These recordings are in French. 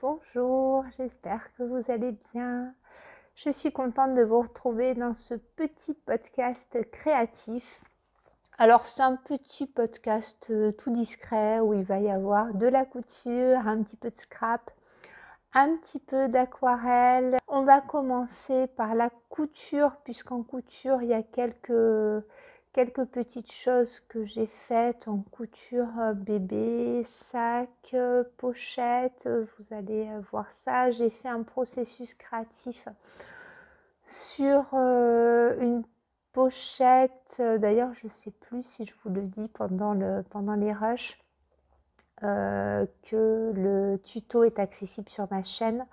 Bonjour, j'espère que vous allez bien. Je suis contente de vous retrouver dans ce petit podcast créatif. Alors c'est un petit podcast tout discret où il va y avoir de la couture, un petit peu de scrap, un petit peu d'aquarelle. On va commencer par la couture puisqu'en couture il y a quelques petites choses que j'ai faites en couture bébé, sac, pochette. Vous allez voir ça. J'ai fait un processus créatif sur une pochette. D'ailleurs, je ne sais plus si je vous le dis pendant les rushs. Que le tuto est accessible sur ma chaîne.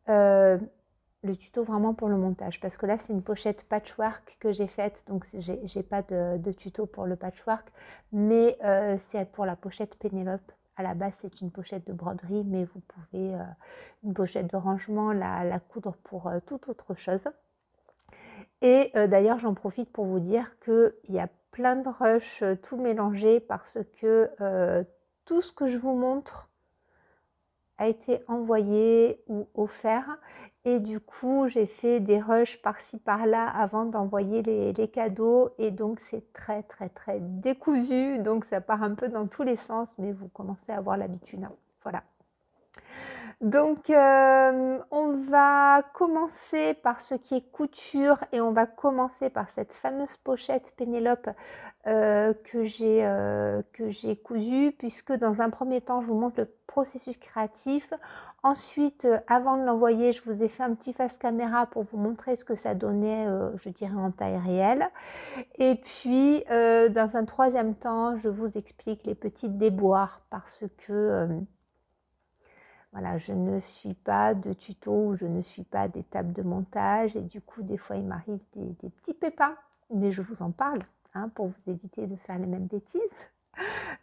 Le tuto vraiment pour le montage, parce que là c'est une pochette patchwork que j'ai faite, donc j'ai pas de tuto pour le patchwork, mais c'est pour la pochette Pénélope. À la base c'est une pochette de broderie, mais vous pouvez une pochette de rangement la coudre pour toute autre chose. Et d'ailleurs j'en profite pour vous dire qu'il y a plein de rushs tout mélangés, parce que tout ce que je vous montre a été envoyé ou offert, et du coup j'ai fait des rushs par-ci par-là avant d'envoyer les cadeaux, et donc c'est très décousu, donc ça part un peu dans tous les sens, mais vous commencez à avoir l'habitude, hein. Voilà. Donc on va commencer par ce qui est couture, et on va commencer par cette fameuse pochette Pénélope que j'ai cousue, puisque dans un premier temps je vous montre le processus créatif. Ensuite, avant de l'envoyer, je vous ai fait un petit face caméra pour vous montrer ce que ça donnait, je dirais en taille réelle. Et puis dans un troisième temps, je vous explique les petits déboires, parce que voilà, je ne suis pas de tuto, ou je ne suis pas d'étape de montage, et du coup des fois il m'arrive des petits pépins, mais je vous en parle, hein, pour vous éviter de faire les mêmes bêtises.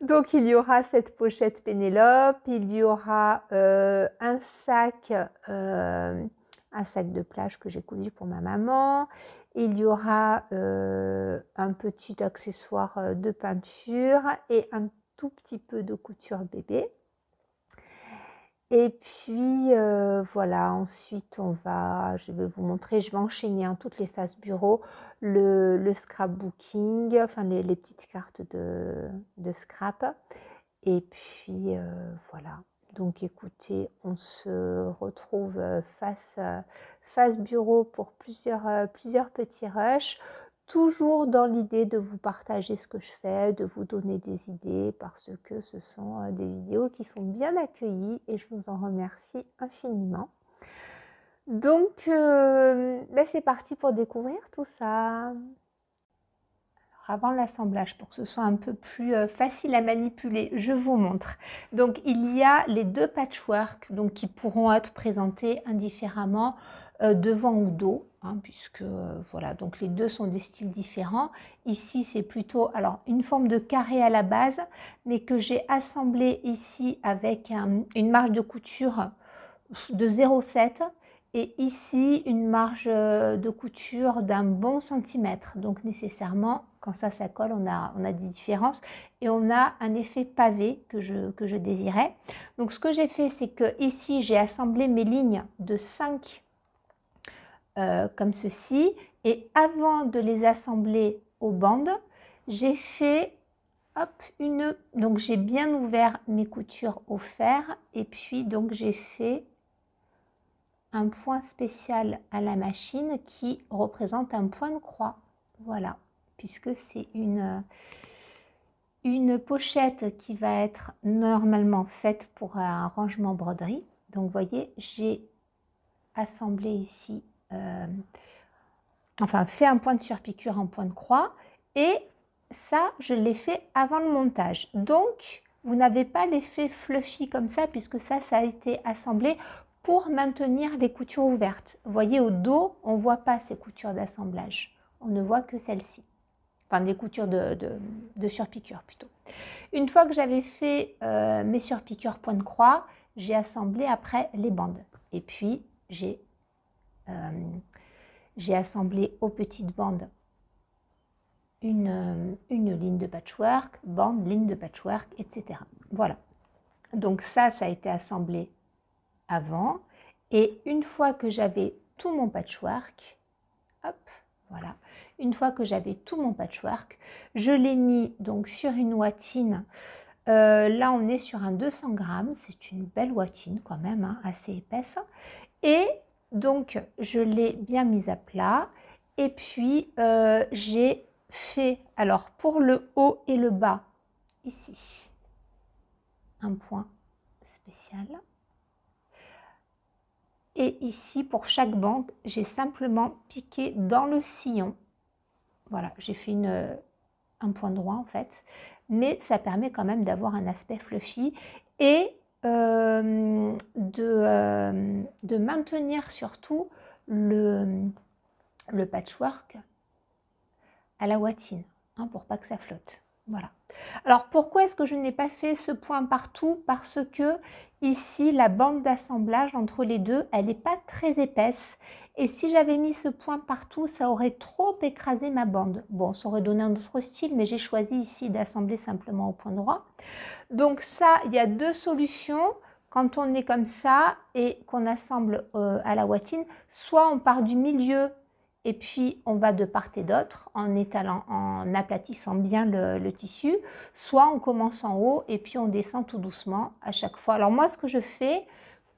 Donc il y aura cette pochette Pénélope, il y aura un sac de plage que j'ai cousu pour ma maman, il y aura un petit accessoire de peinture et un tout petit peu de couture bébé. Et puis voilà, ensuite je vais vous montrer, je vais enchaîner toutes les phases bureau, le scrapbooking, enfin les petites cartes de scrap. Et puis voilà, donc écoutez, on se retrouve face bureau pour plusieurs petits rushs. Toujours dans l'idée de vous partager ce que je fais, de vous donner des idées, parce que ce sont des vidéos qui sont bien accueillies, et je vous en remercie infiniment. Donc c'est parti pour découvrir tout ça. Alors, avant l'assemblage, pour que ce soit un peu plus facile à manipuler, je vous montre. Donc il y a les deux patchwork, donc qui pourront être présentés indifféremment devant ou dos, hein, puisque voilà, donc les deux sont des styles différents. Ici c'est plutôt une forme de carré à la base, mais que j'ai assemblé ici avec une marge de couture de 0,7, et ici une marge de couture d'un bon centimètre. Donc nécessairement, quand ça colle, on a des différences, et on a un effet pavé que je désirais. Donc ce que j'ai fait, c'est que ici j'ai assemblé mes lignes de 5 comme ceci, et avant de les assembler aux bandes, j'ai fait donc j'ai bien ouvert mes coutures au fer, et puis donc j'ai fait un point spécial à la machine qui représente un point de croix. Voilà, puisque c'est une pochette qui va être normalement faite pour un rangement broderie. Donc vous voyez, j'ai assemblé ici, fait un point de surpiqûre en point de croix, et ça je l'ai fait avant le montage. Donc vous n'avez pas l'effet fluffy comme ça, puisque ça a été assemblé pour maintenir les coutures ouvertes. Vous voyez, au dos, on ne voit pas ces coutures d'assemblage. On ne voit que celles-ci. Enfin, des coutures de surpiqûre plutôt. Une fois que j'avais fait mes surpiqûres point de croix, j'ai assemblé après les bandes. Et puis, j'ai assemblé aux petites bandes une ligne de patchwork, bande, ligne de patchwork, etc. Voilà. Donc ça a été assemblé avant. Et une fois que j'avais tout mon patchwork, hop, voilà, une fois que j'avais tout mon patchwork, je l'ai mis donc sur une ouatine. Là, on est sur un 200 grammes, c'est une belle ouatine quand même, hein, assez épaisse. Et donc, je l'ai bien mise à plat. Et puis, j'ai fait, alors pour le haut et le bas, ici, un point spécial. Et ici, pour chaque bande, j'ai simplement piqué dans le sillon. Voilà, j'ai fait un point droit en fait. Mais ça permet quand même d'avoir un aspect fluffy et de maintenir surtout le patchwork à la ouatine, hein, pour pas que ça flotte. Voilà. Alors pourquoi est-ce que je n'ai pas fait ce point partout? Parce que ici la bande d'assemblage entre les deux, elle n'est pas très épaisse. Et si j'avais mis ce point partout, ça aurait trop écrasé ma bande. Bon, ça aurait donné un autre style, mais j'ai choisi ici d'assembler simplement au point droit. Donc ça, il y a deux solutions. Quand on est comme ça et qu'on assemble à la ouatine, soit on part du milieu et puis on va de part et d'autre en étalant, en aplatissant bien le tissu, soit on commence en haut et puis on descend tout doucement à chaque fois. Alors moi, ce que je fais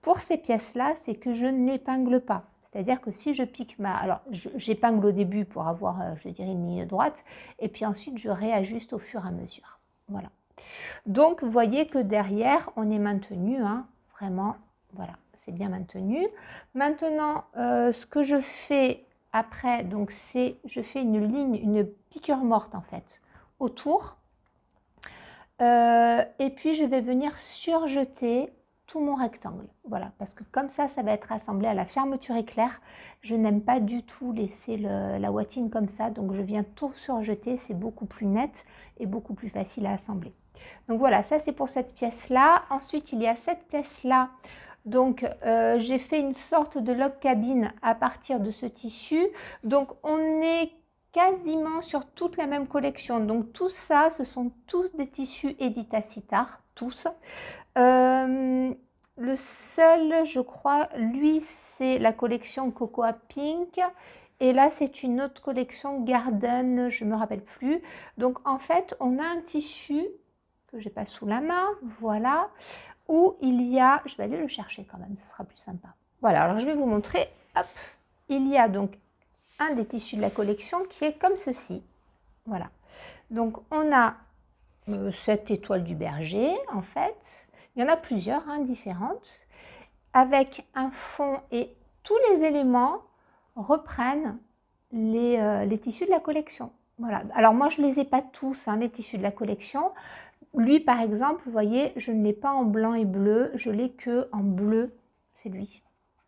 pour ces pièces-là, c'est que je n'épingle pas. C'est-à-dire que si je pique alors j'épingle au début pour avoir, je dirais, une ligne droite, et puis ensuite je réajuste au fur et à mesure. Voilà. Donc, vous voyez que derrière, on est maintenu, hein, vraiment, voilà, c'est bien maintenu. Maintenant, ce que je fais après, donc c'est, je fais une ligne, une piqûre morte en fait, autour. Et puis, je vais venir surjeter tout mon rectangle, voilà, parce que comme ça va être assemblé à la fermeture éclair. Je n'aime pas du tout laisser la ouatine comme ça, donc je viens tout surjeter, c'est beaucoup plus net et beaucoup plus facile à assembler. Donc voilà, ça c'est pour cette pièce-là. Ensuite, il y a cette pièce-là. Donc, j'ai fait une sorte de log cabine à partir de ce tissu. Donc, on est quasiment sur toute la même collection. Donc, tout ça, ce sont tous des tissus Edita-Sitar, tous. Le seul, je crois, lui, c'est la collection Cocoa Pink. Et là, c'est une autre collection Garden, je ne me rappelle plus. Donc, en fait, on a un tissu que j'ai pas sous la main, voilà, où il y a, je vais aller le chercher quand même, ce sera plus sympa. Voilà, alors je vais vous montrer, hop, il y a donc un des tissus de la collection qui est comme ceci, voilà. Donc on a cette étoile du berger, en fait, il y en a plusieurs, hein, différentes, avec un fond et tous les éléments reprennent les tissus de la collection. Voilà, alors moi je ne les ai pas tous, hein, les tissus de la collection. Lui, par exemple, vous voyez, je ne l'ai pas en blanc et bleu, je l'ai que en bleu, c'est lui.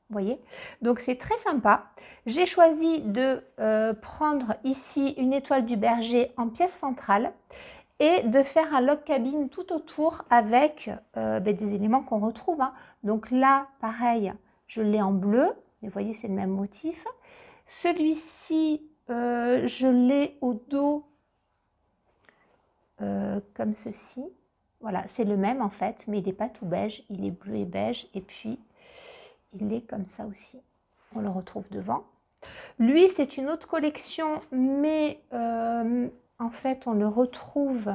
Vous voyez? Donc, c'est très sympa. J'ai choisi de prendre ici une étoile du berger en pièce centrale et de faire un log cabine tout autour avec des éléments qu'on retrouve, hein. Donc là, pareil, je l'ai en bleu. Vous voyez, c'est le même motif. Celui-ci, je l'ai au dos comme ceci. Voilà, c'est le même en fait, mais il n'est pas tout beige, il est bleu et beige, et puis il est comme ça aussi. On le retrouve devant. Lui, c'est une autre collection, mais en fait, on le retrouve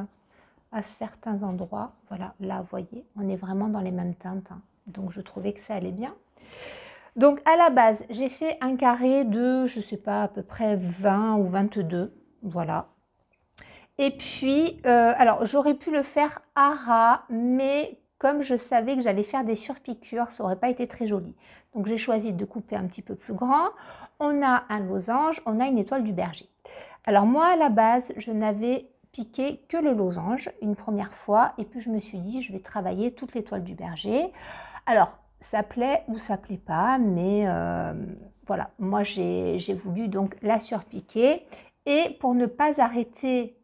à certains endroits. Voilà, là, vous voyez, on est vraiment dans les mêmes teintes, hein. Donc, je trouvais que ça allait bien. Donc, à la base, j'ai fait un carré de, je ne sais pas, à peu près 20 ou 22. Voilà. Et puis, alors j'aurais pu le faire à ras, mais comme je savais que j'allais faire des surpiqûres, ça n'aurait pas été très joli. Donc j'ai choisi de couper un petit peu plus grand. On a un losange, on a une étoile du berger. Alors moi, à la base, je n'avais piqué que le losange une première fois. Et puis je me suis dit, je vais travailler toute l'étoile du berger. Alors, ça plaît ou ça plaît pas, mais voilà. Moi, j'ai voulu donc la surpiquer. Et pour ne pas arrêter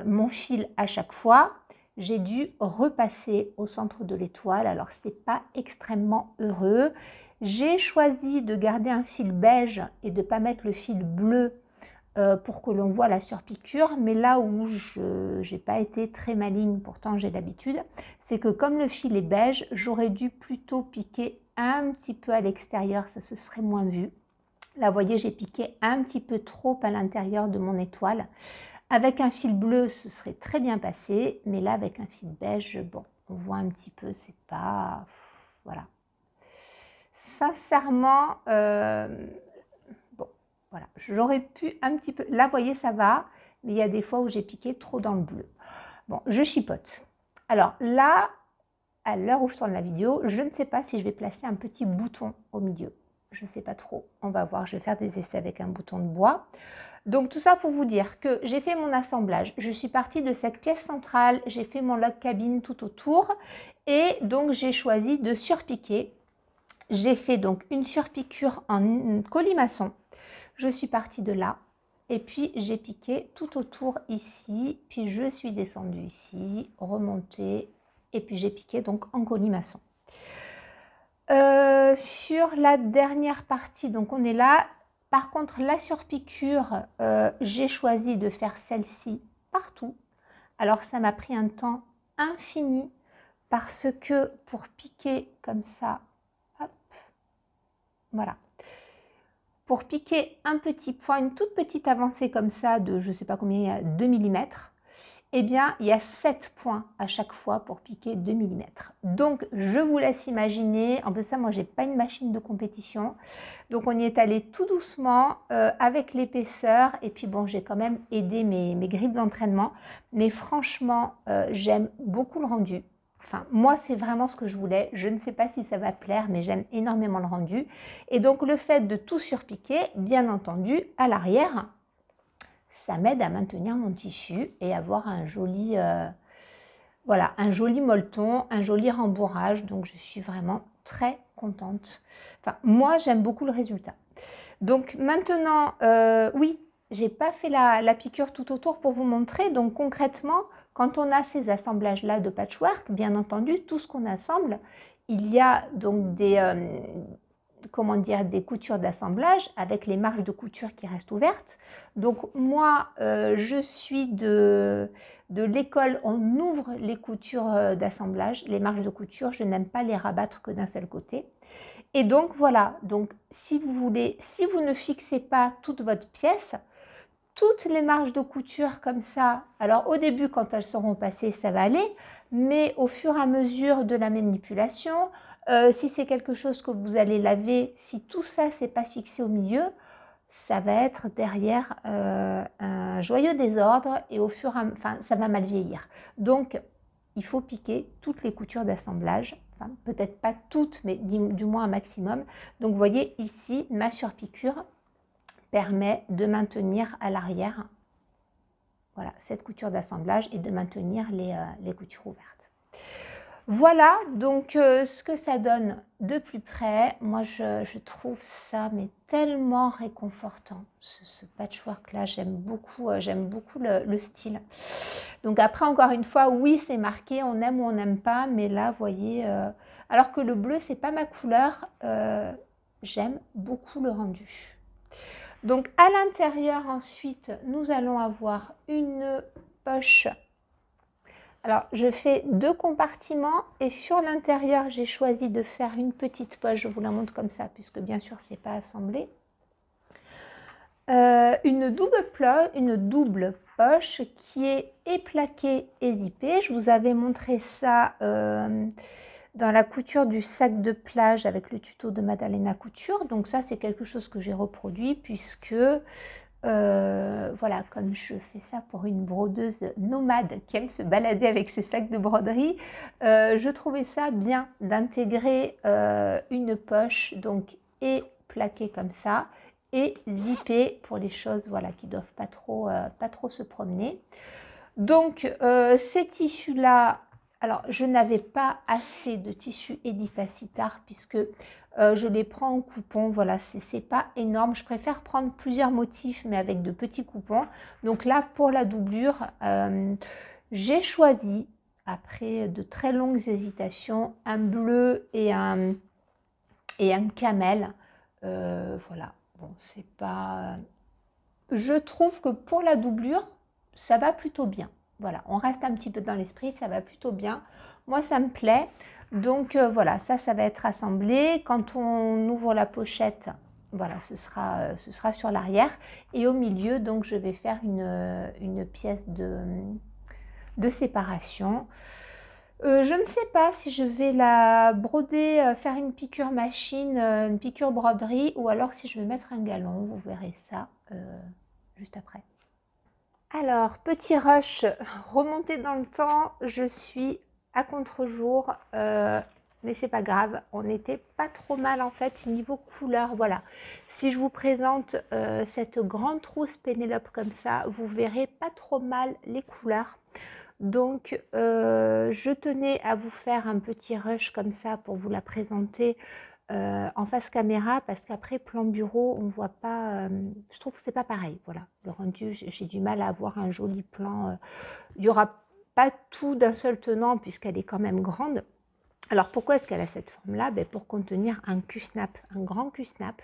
mon fil à chaque fois, j'ai dû repasser au centre de l'étoile. Alors, c'est pas extrêmement heureux. J'ai choisi de garder un fil beige et de ne pas mettre le fil bleu pour que l'on voit la surpiqûre. Mais là où je n'ai pas été très maligne, pourtant j'ai l'habitude, c'est que comme le fil est beige, j'aurais dû plutôt piquer un petit peu à l'extérieur, ça se serait moins vu. Là, vous voyez, j'ai piqué un petit peu trop à l'intérieur de mon étoile. Avec un fil bleu, ce serait très bien passé, mais là, avec un fil beige, bon, on voit un petit peu, c'est pas... Voilà. Sincèrement, bon, voilà, j'aurais pu un petit peu... Là, vous voyez, ça va, mais il y a des fois où j'ai piqué trop dans le bleu. Bon, je chipote. Alors là, à l'heure où je tourne la vidéo, je ne sais pas si je vais placer un petit bouton au milieu. Je ne sais pas trop, on va voir, je vais faire des essais avec un bouton de bois. Donc tout ça pour vous dire que j'ai fait mon assemblage, je suis partie de cette pièce centrale, j'ai fait mon log cabine tout autour et donc j'ai choisi de surpiquer. J'ai fait donc une surpiqûre en colimaçon, je suis partie de là et puis j'ai piqué tout autour ici, puis je suis descendue ici, remontée et puis j'ai piqué donc en colimaçon. Sur la dernière partie, donc on est là. Par contre, la surpiqûre, j'ai choisi de faire celle-ci partout. Alors, ça m'a pris un temps infini parce que pour piquer comme ça, hop, voilà. Pour piquer un petit point, une toute petite avancée comme ça de, je ne sais pas combien, 2 mm, eh bien, il y a 7 points à chaque fois pour piquer 2 mm. Donc, je vous laisse imaginer. En plus, ça, moi, je n'ai pas une machine de compétition. Donc, on y est allé tout doucement avec l'épaisseur. Et puis, bon, j'ai quand même aidé mes grippes d'entraînement. Mais franchement, j'aime beaucoup le rendu. Enfin, moi, c'est vraiment ce que je voulais. Je ne sais pas si ça va plaire, mais j'aime énormément le rendu. Et donc, le fait de tout surpiquer, bien entendu, à l'arrière, ça m'aide à maintenir mon tissu et avoir un joli, voilà, un joli molleton, un joli rembourrage. Donc, je suis vraiment très contente. Enfin, moi, j'aime beaucoup le résultat. Donc, maintenant, oui, j'ai pas fait la piqûre tout autour pour vous montrer. Donc, concrètement, quand on a ces assemblages-là de patchwork, bien entendu, tout ce qu'on assemble, il y a donc des... comment dire, des coutures d'assemblage avec les marges de couture qui restent ouvertes. Donc moi, je suis de l'école, on ouvre les coutures d'assemblage, les marges de couture, je n'aime pas les rabattre que d'un seul côté. Et donc voilà, donc si vous voulez, si vous ne fixez pas toute votre pièce, toutes les marges de couture comme ça, alors au début quand elles seront passées, ça va aller, mais au fur et à mesure de la manipulation, si c'est quelque chose que vous allez laver, si tout ça c'est pas fixé au milieu, ça va être derrière un joyeux désordre et au fur et à mesure, enfin, ça va mal vieillir. Donc, il faut piquer toutes les coutures d'assemblage, enfin, peut-être pas toutes, mais du moins un maximum. Donc, vous voyez ici, ma surpiqûre permet de maintenir à l'arrière, voilà, cette couture d'assemblage et de maintenir les coutures ouvertes. Voilà donc ce que ça donne de plus près. Moi, je trouve ça mais tellement réconfortant, ce patchwork-là. J'aime beaucoup le style. Donc après, encore une fois, oui, c'est marqué, on aime ou on n'aime pas. Mais là, vous voyez, alors que le bleu, c'est pas ma couleur, j'aime beaucoup le rendu. Donc à l'intérieur, ensuite, nous allons avoir une poche. Alors, je fais 2 compartiments et sur l'intérieur, j'ai choisi de faire une petite poche. Je vous la montre comme ça, puisque bien sûr, ce n'est pas assemblé. Une double poche qui est éplaquée et zippée. Je vous avais montré ça dans la couture du sac de plage avec le tuto de Madalena Couture. Donc ça, c'est quelque chose que j'ai reproduit puisque... voilà, comme je fais ça pour une brodeuse nomade qui aime se balader avec ses sacs de broderie, je trouvais ça bien d'intégrer une poche donc et plaquée comme ça et zippée pour les choses voilà qui doivent pas trop se promener. Donc ces tissus là, alors je n'avais pas assez de tissu Edita puisque je les prends en coupon, voilà, c'est pas énorme. Je préfère prendre plusieurs motifs, mais avec de petits coupons. Donc là, pour la doublure, j'ai choisi, après de très longues hésitations, un bleu et un camel. Voilà, bon, c'est pas... Je trouve que pour la doublure, ça va plutôt bien. Voilà, on reste un petit peu dans l'esprit, ça va plutôt bien. Moi, ça me plaît. Donc voilà, ça va être assemblé. Quand on ouvre la pochette, voilà, ce sera sur l'arrière. Et au milieu, donc je vais faire une pièce de séparation. Je ne sais pas si je vais la broder, faire une piqûre machine, une piqûre broderie, ou alors si je vais mettre un galon. Vous verrez ça juste après. Alors, petit rush, remonter dans le temps, je suis à contre-jour, mais c'est pas grave, on n'était pas trop mal en fait niveau couleur. Voilà, si je vous présente cette grande trousse Pénélope comme ça, vous verrez pas trop mal les couleurs. Donc, je tenais à vous faire un petit rush comme ça pour vous la présenter en face caméra, parce qu'après plan bureau, on voit pas, je trouve que c'est pas pareil. Voilà, le rendu, j'ai du mal à avoir un joli plan. Il n'y aura pas tout d'un seul tenant puisqu'elle est quand même grande. Alors, pourquoi est-ce qu'elle a cette forme-là? Pour contenir un cul-snap, un grand cul-snap.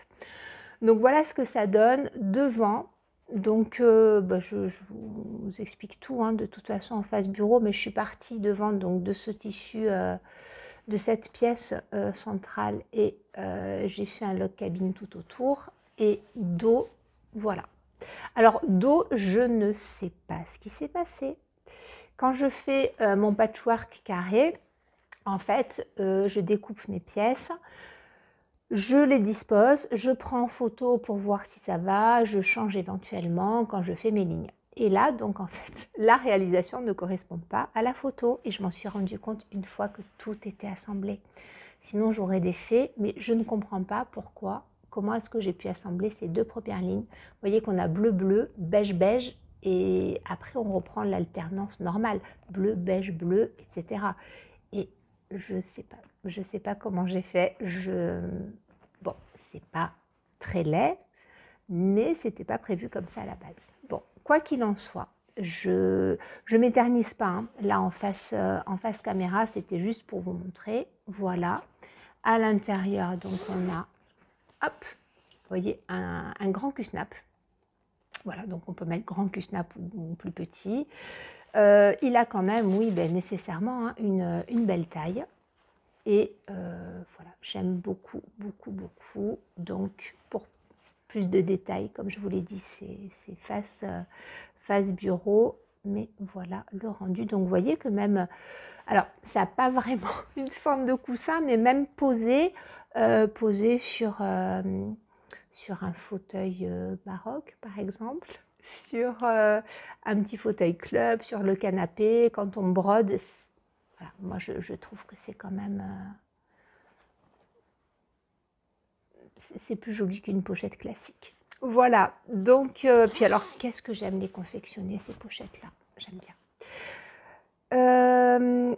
Donc, voilà ce que ça donne devant. Donc, je vous explique tout, hein, de toute façon en face bureau, mais je suis partie devant donc, de ce tissu, de cette pièce centrale, et j'ai fait un log cabine tout autour. Et dos, voilà. Alors, dos, je ne sais pas ce qui s'est passé. Quand je fais mon patchwork carré, en fait, je découpe mes pièces. Je les dispose, je prends en photo pour voir si ça va, je change éventuellement quand je fais mes lignes. Et là, donc en fait, la réalisation ne correspond pas à la photo, et je m'en suis rendu compte une fois que tout était assemblé. Sinon, j'aurais des faits, mais je ne comprends pas pourquoi, comment est-ce que j'ai pu assembler ces deux premières lignes. Vous voyez qu'on a bleu-bleu, beige-beige, et après on reprend l'alternance normale, bleu, etc. Et je sais pas comment j'ai fait. Bon, c'est pas très laid, mais c'était pas prévu comme ça à la base. Bon, quoi qu'il en soit, je m'éternise pas, hein. Là en face caméra, c'était juste pour vous montrer. Voilà, à l'intérieur, donc on a, hop, vous voyez, un grand cul-snap. Voilà, donc on peut mettre grand cul-snap ou plus petit. Il a quand même, oui, nécessairement, hein, une belle taille. Et voilà, j'aime beaucoup. Donc, pour plus de détails, comme je vous l'ai dit, c'est face bureau. Mais voilà le rendu. Donc, vous voyez que même... Alors, ça n'a pas vraiment une forme de coussin, mais même posé sur un fauteuil baroque, par exemple, sur un petit fauteuil club, sur le canapé, quand on brode. Voilà, moi, je trouve que c'est quand même... c'est plus joli qu'une pochette classique. Voilà, donc, puis alors, qu'est-ce que j'aime les confectionner, ces pochettes-là. J'aime bien.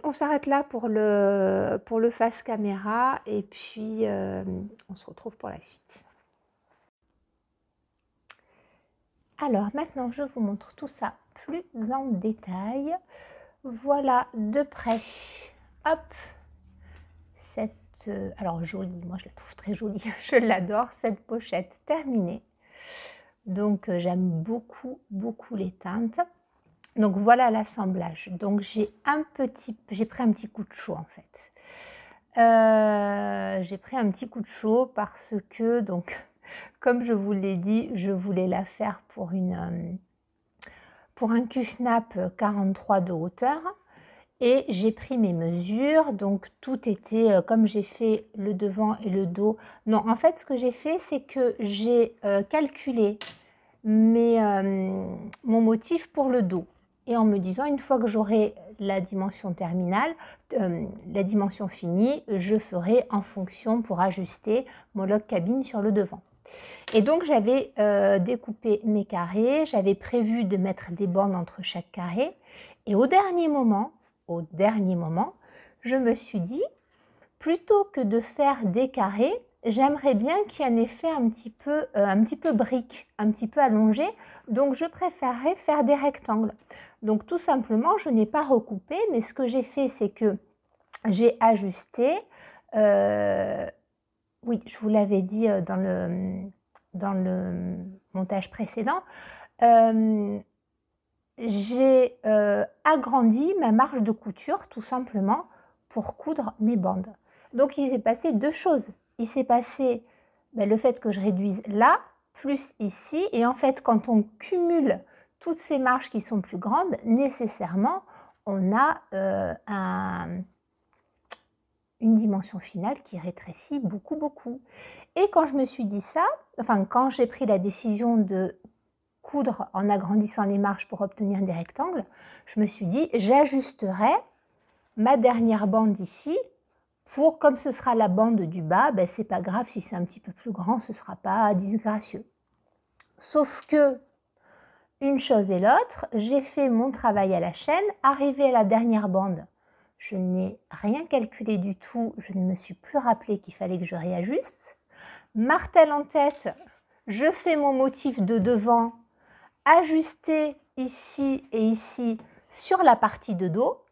On s'arrête là pour le face caméra, et puis on se retrouve pour la suite. Alors, maintenant, je vous montre tout ça plus en détail. Voilà, de près. Hop, alors jolie, moi je la trouve très jolie, je l'adore, cette pochette terminée. Donc j'aime beaucoup les teintes. Donc voilà l'assemblage. Donc j'ai pris un petit coup de chaud en fait. J'ai pris un petit coup de chaud parce que, donc, comme je vous l'ai dit, je voulais la faire pour un cul-snap 43 de hauteur. Et j'ai pris mes mesures, donc tout était, comme j'ai fait le devant et le dos. Non, en fait, ce que j'ai fait, c'est que j'ai calculé mon motif pour le dos. Et en me disant, une fois que j'aurai la dimension terminale, la dimension finie, je ferai en fonction pour ajuster mon log cabine sur le devant. Et donc, j'avais découpé mes carrés, j'avais prévu de mettre des bandes entre chaque carré. Et au dernier moment, je me suis dit, plutôt que de faire des carrés, j'aimerais bien qu'il y ait un effet un petit peu brique, un petit peu allongé. Donc, je préférerais faire des rectangles. Donc, tout simplement, je n'ai pas recoupé, mais ce que j'ai fait, c'est que j'ai ajusté. Oui, je vous l'avais dit dans le montage précédent. J'ai agrandi ma marge de couture tout simplement pour coudre mes bandes. Donc il s'est passé deux choses. Il s'est passé le fait que je réduise là, plus ici, et en fait quand on cumule toutes ces marges qui sont plus grandes, nécessairement on a une dimension finale qui rétrécit beaucoup, beaucoup. Et quand je me suis dit ça, enfin quand j'ai pris la décision de coudre en agrandissant les marges pour obtenir des rectangles, je me suis dit j'ajusterai ma dernière bande ici pour, comme ce sera la bande du bas, c'est pas grave si c'est un petit peu plus grand, ce sera pas disgracieux. Sauf que une chose et l'autre, j'ai fait mon travail à la chaîne, arrivé à la dernière bande, je n'ai rien calculé du tout, je ne me suis plus rappelé qu'il fallait que je réajuste. Martel en tête, je fais mon motif de devant, ajusté ici et ici sur la partie de dos.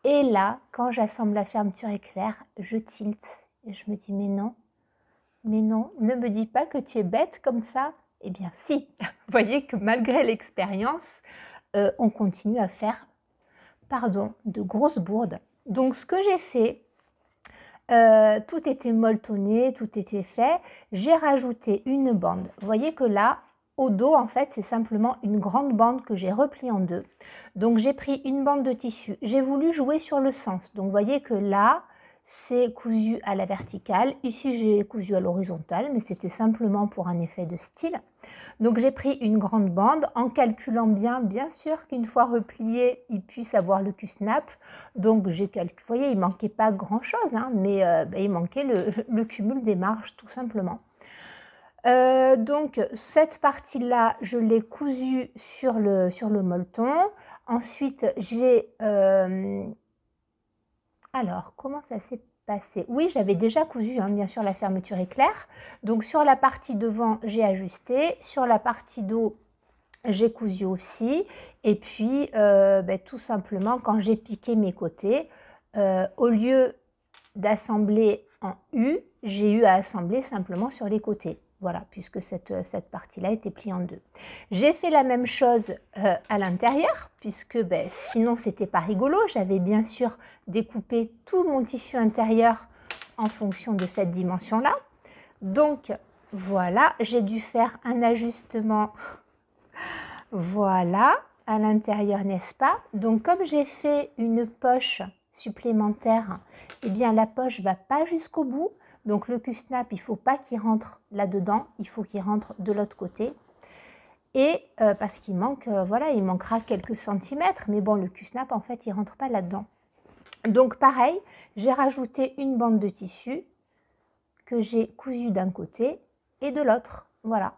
Et là, quand j'assemble la fermeture éclair, je tilte et je me dis mais non, ne me dis pas que tu es bête comme ça. Eh bien si, vous voyez que malgré l'expérience, on continue à faire de grosses bourdes. Donc ce que j'ai fait, tout était molletonné, tout était fait. J'ai rajouté une bande. Vous voyez que là, au dos, en fait, c'est simplement une grande bande que j'ai repliée en deux. Donc j'ai pris une bande de tissu. J'ai voulu jouer sur le sens. Donc vous voyez que là, c'est cousu à la verticale. Ici, j'ai cousu à l'horizontale, mais c'était simplement pour un effet de style. Donc j'ai pris une grande bande en calculant bien sûr qu'une fois replié, il puisse avoir le cul-snap. Donc j'ai calculé, vous voyez, il manquait pas grand chose, hein, mais il manquait le cumul des marges tout simplement. Donc cette partie-là, je l'ai cousue sur le molleton. Ensuite, j'ai... alors, comment ça s'est passé? Oui, j'avais déjà cousu, hein, bien sûr, la fermeture éclair. Donc sur la partie devant, j'ai ajusté. Sur la partie dos, j'ai cousu aussi. Et puis, tout simplement, quand j'ai piqué mes côtés, au lieu d'assembler en U, j'ai eu à assembler simplement sur les côtés. Voilà, puisque cette partie-là était pliée en deux. J'ai fait la même chose à l'intérieur, puisque sinon c'était pas rigolo. J'avais bien sûr découpé tout mon tissu intérieur en fonction de cette dimension-là. Donc voilà, j'ai dû faire un ajustement, voilà, à l'intérieur, n'est-ce pas? Donc comme j'ai fait une poche supplémentaire, eh bien la poche va pas jusqu'au bout. Donc le cul-snap, il ne faut pas qu'il rentre là-dedans, il faut qu'il rentre de l'autre côté. Et parce qu'il manque, voilà, il manquera quelques centimètres, mais bon, le cul-snap, en fait, il ne rentre pas là-dedans. Donc pareil, j'ai rajouté une bande de tissu que j'ai cousue d'un côté et de l'autre. Voilà.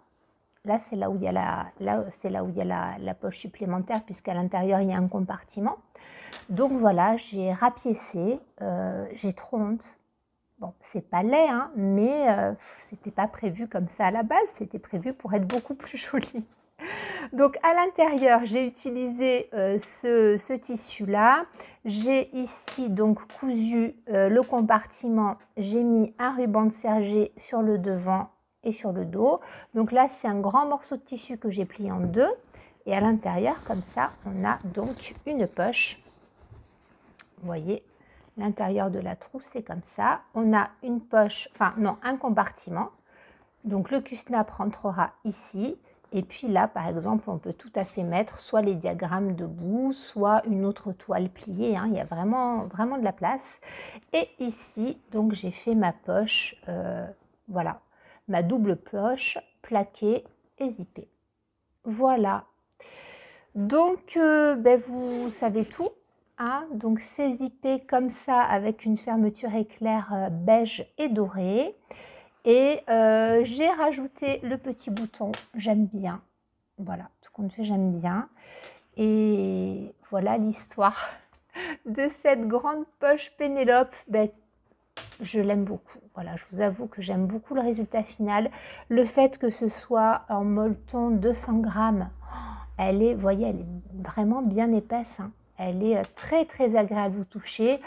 Là, c'est là où il y a la poche supplémentaire, puisqu'à l'intérieur, il y a un compartiment. Donc voilà, j'ai rapiécé, j'ai trop honte. Bon, c'est pas laid, hein, mais c'était pas prévu comme ça à la base, c'était prévu pour être beaucoup plus joli. Donc à l'intérieur, j'ai utilisé ce tissu-là. J'ai ici donc cousu le compartiment. J'ai mis un ruban de serger sur le devant et sur le dos. Donc là, c'est un grand morceau de tissu que j'ai plié en deux. Et à l'intérieur, comme ça, on a donc une poche. Vous voyez, l'intérieur de la trousse, c'est comme ça. On a une poche, enfin non, un compartiment. Donc le cul-snap rentrera ici. Et puis là, par exemple, on peut tout à fait mettre soit les diagrammes debout, soit une autre toile pliée. Hein. Il y a vraiment de la place. Et ici, donc j'ai fait ma poche, voilà, ma double poche plaquée et zippée. Voilà. Donc, vous savez tout. Hein, donc c'est zippé comme ça avec une fermeture éclair beige et dorée. Et j'ai rajouté le petit bouton, j'aime bien. Voilà, tout compte fait, j'aime bien. Et voilà l'histoire de cette grande poche Pénélope. Je l'aime beaucoup. Voilà, je vous avoue que j'aime beaucoup le résultat final. Le fait que ce soit en molleton 200 grammes, elle est, vous voyez, elle est vraiment bien épaisse. Hein. Elle est très agréable au toucher.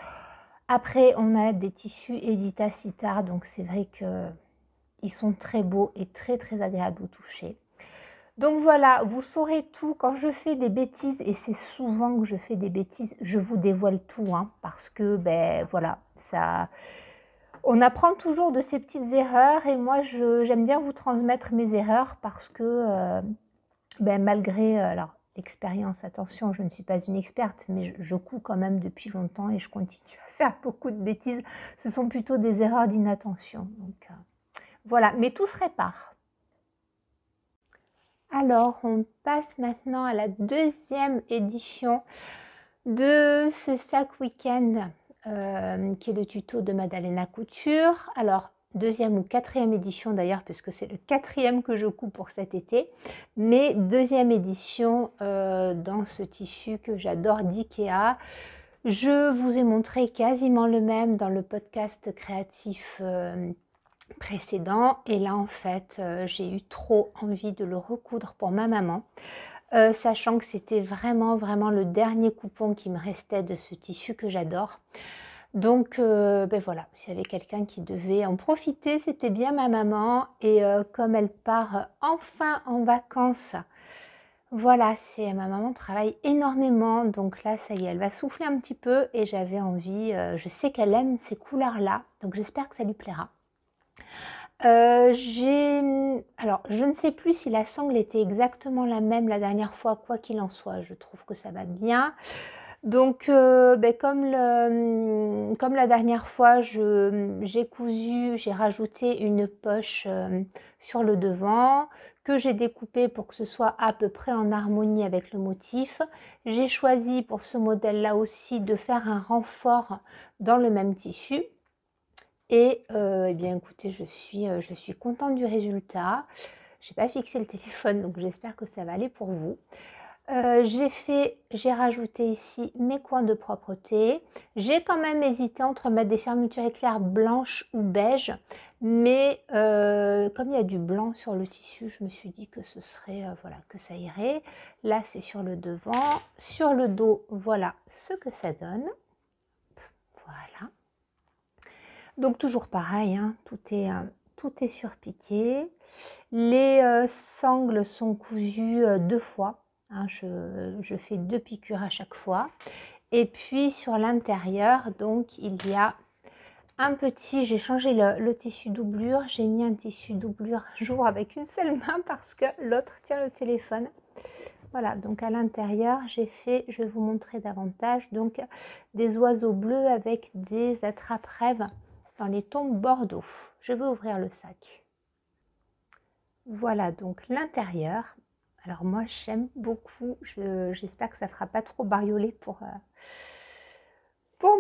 Après, on a des tissus Edita Sitar, donc c'est vrai qu'ils sont très beaux et très agréables au toucher. Donc voilà, vous saurez tout quand je fais des bêtises, et c'est souvent que je fais des bêtises, je vous dévoile tout, hein, parce que ben voilà, ça, on apprend toujours de ces petites erreurs, et moi j'aime bien vous transmettre mes erreurs parce que ben, malgré alors l'expérience, attention, je ne suis pas une experte, mais je couds quand même depuis longtemps et je continue à faire beaucoup de bêtises. Ce sont plutôt des erreurs d'inattention. Donc voilà, mais tout se répare. Alors, on passe maintenant à la deuxième édition de ce sac week-end, qui est le tuto de Madalena Couture. Alors, deuxième ou quatrième édition d'ailleurs, puisque c'est le quatrième que je couds pour cet été, mais deuxième édition dans ce tissu que j'adore d'IKEA. Je vous ai montré quasiment le même dans le podcast créatif précédent, et là en fait j'ai eu trop envie de le recoudre pour ma maman, sachant que c'était vraiment le dernier coupon qui me restait de ce tissu que j'adore. Donc ben voilà, s'il y avait quelqu'un qui devait en profiter, c'était bien ma maman, et comme elle part enfin en vacances, voilà, c'est ma maman travaille énormément, donc là ça y est, elle va souffler un petit peu, et j'avais envie, je sais qu'elle aime ces couleurs là, donc j'espère que ça lui plaira. Alors, je ne sais plus si la sangle était exactement la même la dernière fois, quoi qu'il en soit, je trouve que ça va bien. Donc, ben, comme la dernière fois, j'ai cousu, j'ai rajouté une poche sur le devant, que j'ai découpé pour que ce soit à peu près en harmonie avec le motif. J'ai choisi pour ce modèle-là aussi de faire un renfort dans le même tissu. Et eh bien écoutez, je suis contente du résultat. J'ai pas fixé le téléphone, donc j'espère que ça va aller pour vous. J'ai rajouté ici mes coins de propreté. J'ai quand même hésité entre mettre des fermetures éclairs blanches ou beige, mais comme il y a du blanc sur le tissu, je me suis dit que ce serait, voilà, que ça irait. Là, c'est sur le devant. Sur le dos, voilà ce que ça donne. Voilà. Donc toujours pareil, hein, tout est surpiqué. Les sangles sont cousues 2 fois. Hein, je fais 2 piqûres à chaque fois. Et puis sur l'intérieur, donc il y a un petit, j'ai changé le tissu doublure. J'ai mis un tissu doublure un jour avec une seule main parce que l'autre tient le téléphone. Voilà, donc à l'intérieur, j'ai fait, je vais vous montrer davantage, donc des oiseaux bleus avec des attrape-rêves dans les tons bordeaux. Je vais ouvrir le sac. Voilà donc l'intérieur. Alors moi j'aime beaucoup, j'espère que ça ne fera pas trop bariolé pour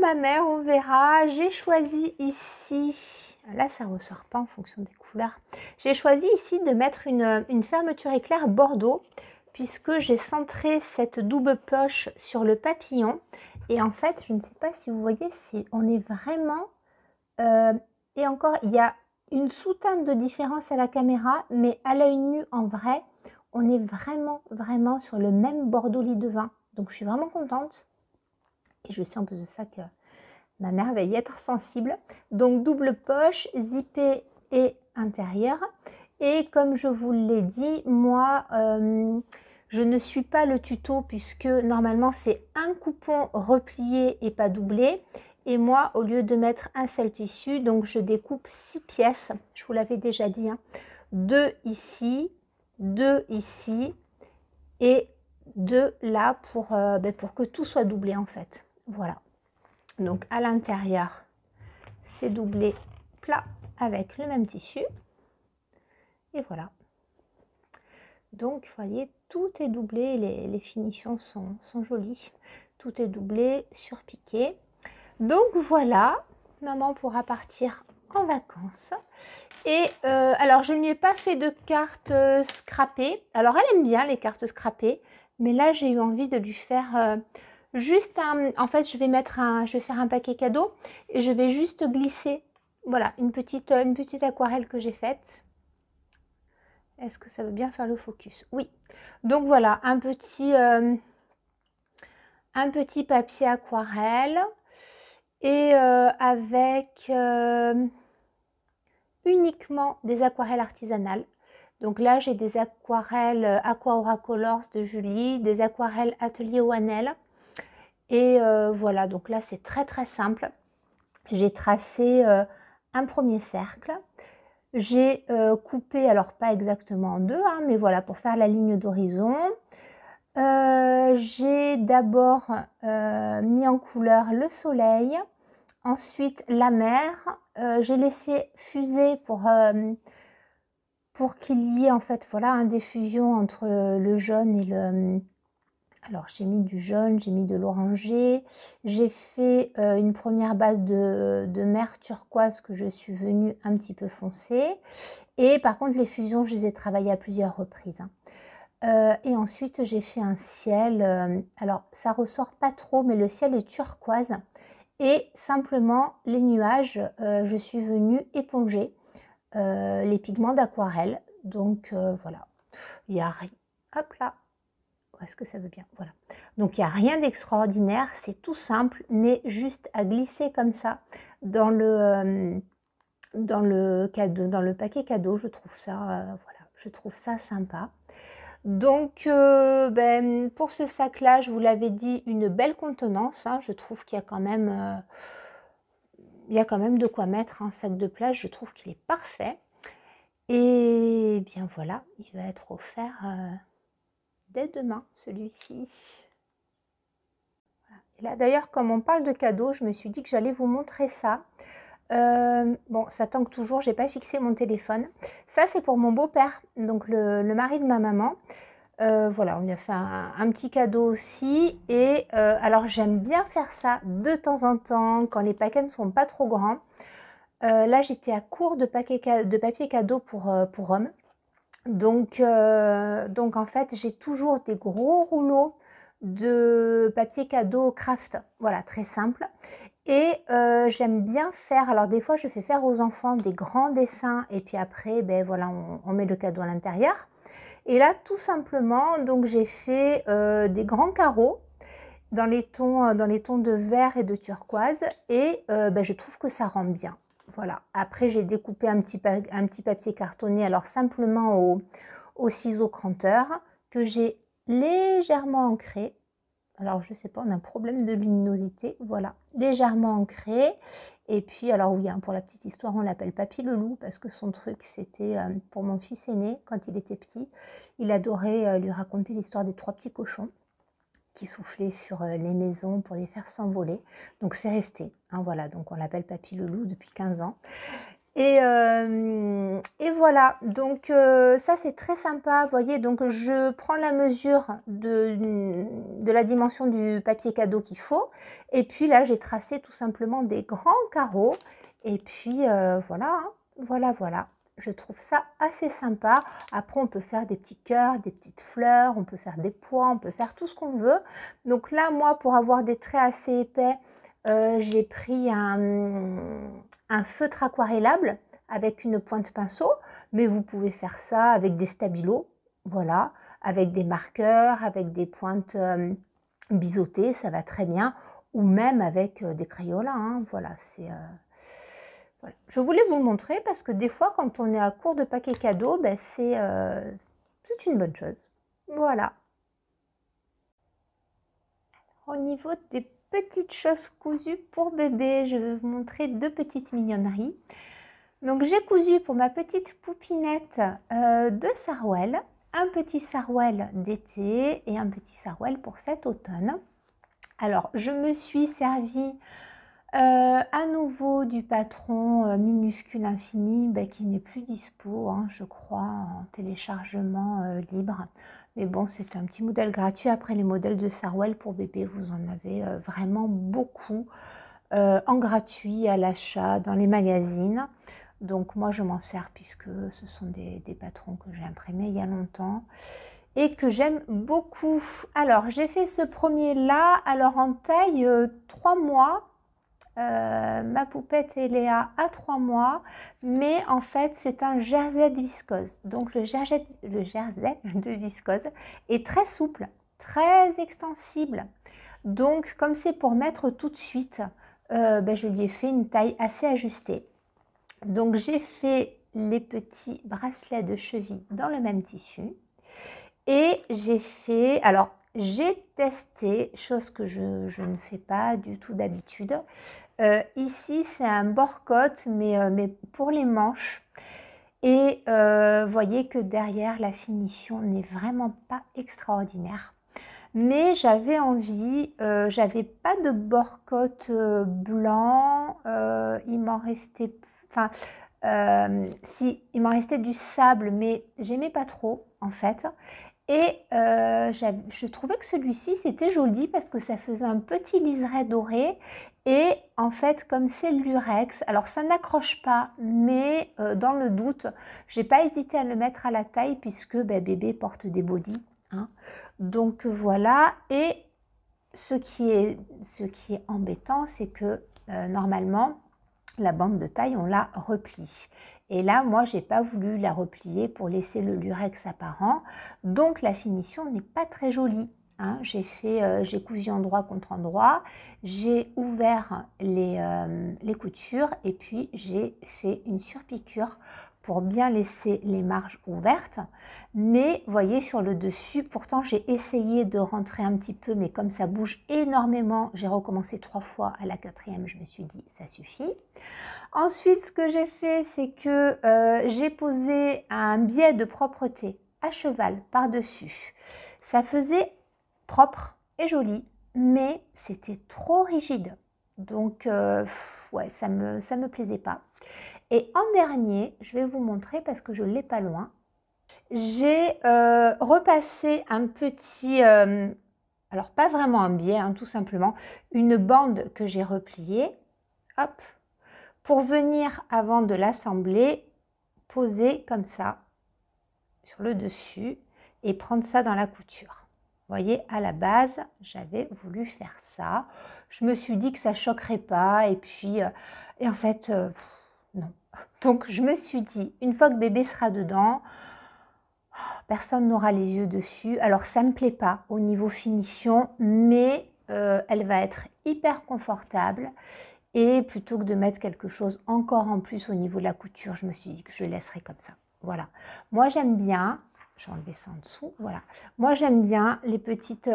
ma mère, on verra. J'ai choisi ici, là ça ne ressort pas en fonction des couleurs, j'ai choisi ici de mettre une fermeture éclair bordeaux, puisque j'ai centré cette double poche sur le papillon. Et en fait, je ne sais pas si vous voyez, on est vraiment... et encore, il y a une sous-teinte de différence à la caméra, mais à l'œil nu, en vrai, on est vraiment sur le même bordeaux lit de vin. Donc, je suis vraiment contente. Et je sais en plus de ça que ma mère va y être sensible. Donc, double poche, zippé et intérieur. Et comme je vous l'ai dit, moi, je ne suis pas le tuto, puisque normalement, c'est un coupon replié et pas doublé. Et moi, au lieu de mettre un seul tissu, donc je découpe 6 pièces. Je vous l'avais déjà dit, hein. 2 ici, 2 ici et 2 là pour que tout soit doublé en fait. Voilà. Donc à l'intérieur, c'est doublé plat avec le même tissu. Et voilà. Donc, vous voyez, tout est doublé, les finitions sont jolies. Tout est doublé, surpiqué. Donc voilà, maman pourra partir en vacances. Et alors, je ne lui ai pas fait de cartes scrappées. Alors, elle aime bien les cartes scrappées, mais là, j'ai eu envie de lui faire juste un... En fait, je vais faire un paquet cadeau et je vais juste glisser, voilà, une petite aquarelle que j'ai faite. Est-ce que ça veut bien faire le focus? Oui. Donc voilà, un petit papier aquarelle et avec uniquement des aquarelles artisanales. Donc là, j'ai des aquarelles Aqua Aura Colors de Julie, des aquarelles Atelier Wanel. Et voilà, donc là, c'est très très simple. J'ai tracé un premier cercle. J'ai coupé, alors pas exactement en deux, hein, mais voilà, pour faire la ligne d'horizon. J'ai d'abord mis en couleur le soleil, ensuite la mer. J'ai laissé fuser pour qu'il y ait en fait, voilà, des fusions entre le jaune et le... Alors j'ai mis du jaune, j'ai mis de l'oranger, j'ai fait une première base de mer turquoise que je suis venue un petit peu foncer. Et par contre les fusions, je les ai travaillées à plusieurs reprises, hein. Et ensuite j'ai fait un ciel, alors ça ressort pas trop, mais le ciel est turquoise. Et simplement les nuages, je suis venue éponger les pigments d'aquarelle. Donc voilà, il n'y a rien. Hop là. Est-ce que ça veut bien? Voilà. Donc, il n'y a rien d'extraordinaire. C'est tout simple, mais juste à glisser comme ça dans le cadeau, dans le paquet cadeau. Je trouve ça, voilà, je trouve ça sympa. Donc, pour ce sac-là, je vous l'avais dit, une belle contenance, hein. Je trouve qu'il y a quand même, de quoi mettre un sac de plage. Je trouve qu'il est parfait. Et bien voilà, il va être offert dès demain, celui-ci. Et là, d'ailleurs, comme on parle de cadeaux, je me suis dit que j'allais vous montrer ça. Bon, ça tangue toujours, j'ai pas fixé mon téléphone. Ça, c'est pour mon beau-père, donc le mari de ma maman. Voilà, on lui a fait un petit cadeau aussi. Et alors, j'aime bien faire ça de temps en temps, quand les paquets ne sont pas trop grands. Là, j'étais à court de papier cadeau pour hommes. Donc en fait, j'ai toujours des gros rouleaux de papier cadeau craft, voilà, très simple. Et j'aime bien faire, alors des fois je fais faire aux enfants des grands dessins et puis après, ben voilà, on met le cadeau à l'intérieur. Et là, tout simplement, donc j'ai fait des grands carreaux dans les tons de vert et de turquoise et je trouve que ça rend bien. Voilà. Après, j'ai découpé un petit papier cartonné, alors simplement au ciseau cranteur, que j'ai légèrement ancré. Alors, je sais pas, on a un problème de luminosité. Voilà, légèrement ancré. Et puis, alors oui, hein, pour la petite histoire, on l'appelle Papy le loup parce que son truc, c'était pour mon fils aîné, quand il était petit. Il adorait lui raconter l'histoire des 3 petits cochons qui soufflaient sur les maisons pour les faire s'envoler. Donc c'est resté, hein, voilà, donc on l'appelle Papy le loup depuis 15 ans. Et voilà, donc ça c'est très sympa, vous voyez, donc je prends la mesure de la dimension du papier cadeau qu'il faut. Et puis là j'ai tracé tout simplement des grands carreaux. Et puis voilà, hein, voilà. Je trouve ça assez sympa. Après, on peut faire des petits cœurs, des petites fleurs, on peut faire des pois, on peut faire tout ce qu'on veut. Donc là, moi, pour avoir des traits assez épais, j'ai pris un feutre aquarellable avec une pointe pinceau. Mais vous pouvez faire ça avec des stabilos, voilà, avec des marqueurs, avec des pointes biseautées, ça va très bien. Ou même avec des Crayolas, hein, voilà, c'est... Voilà. Je voulais vous le montrer parce que des fois, quand on est à court de paquets cadeaux, c'est une bonne chose. Voilà. Au niveau des petites choses cousues pour bébé, je vais vous montrer 2 petites mignonneries. Donc, j'ai cousu pour ma petite poupinette 2 sarouels. Un petit sarouel d'été et un petit sarouel pour cet automne. Alors, je me suis servi... à nouveau du patron minuscule infini qui n'est plus dispo, hein, je crois, en téléchargement libre. Mais bon, c'est un petit modèle gratuit. Après, les modèles de Sarwell pour bébé, vous en avez vraiment beaucoup en gratuit à l'achat dans les magazines. Donc moi, je m'en sers puisque ce sont des patrons que j'ai imprimés il y a longtemps et que j'aime beaucoup. Alors, j'ai fait ce premier-là, alors en taille 3 mois. Ma poupette Eléa a 3 mois, mais en fait c'est un jersey de viscose. Donc le jersey de viscose est très souple, très extensible. Donc comme c'est pour mettre tout de suite, je lui ai fait une taille assez ajustée. Donc j'ai fait les petits bracelets de cheville dans le même tissu. Et j'ai fait, alors j'ai testé, chose que je ne fais pas du tout d'habitude. Ici c'est un bord-côte mais pour les manches. Et voyez que derrière la finition n'est vraiment pas extraordinaire. Mais j'avais envie, j'avais pas de bord-côte blanc, il m'en restait, enfin, si, il m'en restait du sable, mais j'aimais pas trop en fait. Et je trouvais que celui-ci c'était joli parce que ça faisait un petit liseré doré. Et en fait, comme c'est le lurex, alors ça n'accroche pas, mais dans le doute, j'ai pas hésité à le mettre à la taille puisque bébé porte des bodys. Hein. Donc voilà. Et ce qui est embêtant, c'est que normalement, la bande de taille, on la replie. Et là, moi, j'ai pas voulu la replier pour laisser le lurex apparent. Donc, la finition n'est pas très jolie. Hein. J'ai cousu endroit contre endroit. J'ai ouvert les coutures et puis j'ai fait une surpiqûre pour bien laisser les marges ouvertes. Mais voyez sur le dessus, pourtant j'ai essayé de rentrer un petit peu, mais comme ça bouge énormément, j'ai recommencé 3 fois. À la 4e, je me suis dit ça suffit. Ensuite, ce que j'ai fait, c'est que j'ai posé un biais de propreté à cheval par-dessus. Ça faisait propre et joli, mais c'était trop rigide. Donc, ouais, ça me plaisait pas. Et en dernier, je vais vous montrer parce que je ne l'ai pas loin. J'ai repassé un petit, alors pas vraiment un biais, hein, tout simplement, une bande que j'ai repliée, hop, pour venir, avant de l'assembler, poser comme ça sur le dessus et prendre ça dans la couture. Vous voyez, à la base, j'avais voulu faire ça. Je me suis dit que ça choquerait pas et puis, et en fait, non. Donc, je me suis dit, une fois que bébé sera dedans, personne n'aura les yeux dessus. Alors, ça ne me plaît pas au niveau finition, mais elle va être hyper confortable. Et plutôt que de mettre quelque chose encore en plus au niveau de la couture, je me suis dit que je laisserai comme ça. Voilà. Moi, j'aime bien, je vais enlever ça en dessous, voilà. Moi, j'aime bien les petites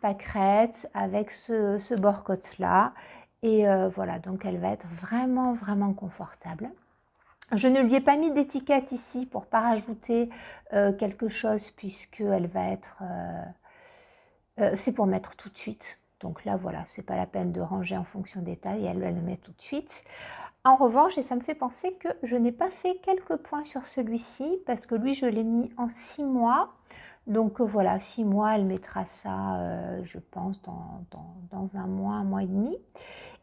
pâquerettes avec ce bord-côte-là. Et voilà, donc elle va être vraiment, vraiment confortable. Je ne lui ai pas mis d'étiquette ici pour ne pas rajouter quelque chose puisqu'elle va être... c'est pour mettre tout de suite. Donc là, voilà, c'est pas la peine de ranger en fonction des tailles, elle le met tout de suite. En revanche, et ça me fait penser que je n'ai pas fait quelques points sur celui-ci, parce que lui, je l'ai mis en 6 mois. Donc voilà, 6 mois, elle mettra ça, je pense, dans un mois et demi.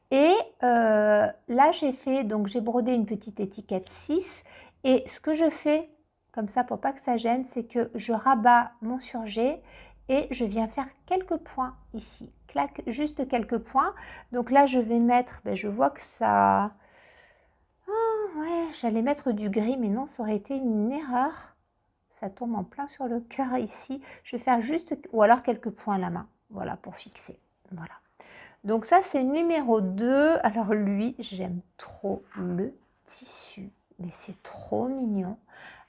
Et là, j'ai brodé une petite étiquette 6. Et ce que je fais, comme ça, pour pas que ça gêne, c'est que je rabats mon surjet et je viens faire quelques points ici. Clac, juste quelques points. Donc là, je vais mettre, je vois que ça... Ah ouais, j'allais mettre du gris, mais non, ça aurait été une erreur. Ça tombe en plein sur le cœur ici. Je vais faire juste, ou alors quelques points à la main, voilà, pour fixer. Voilà. Donc ça, c'est numéro 2. Alors lui, j'aime trop le tissu, mais c'est trop mignon.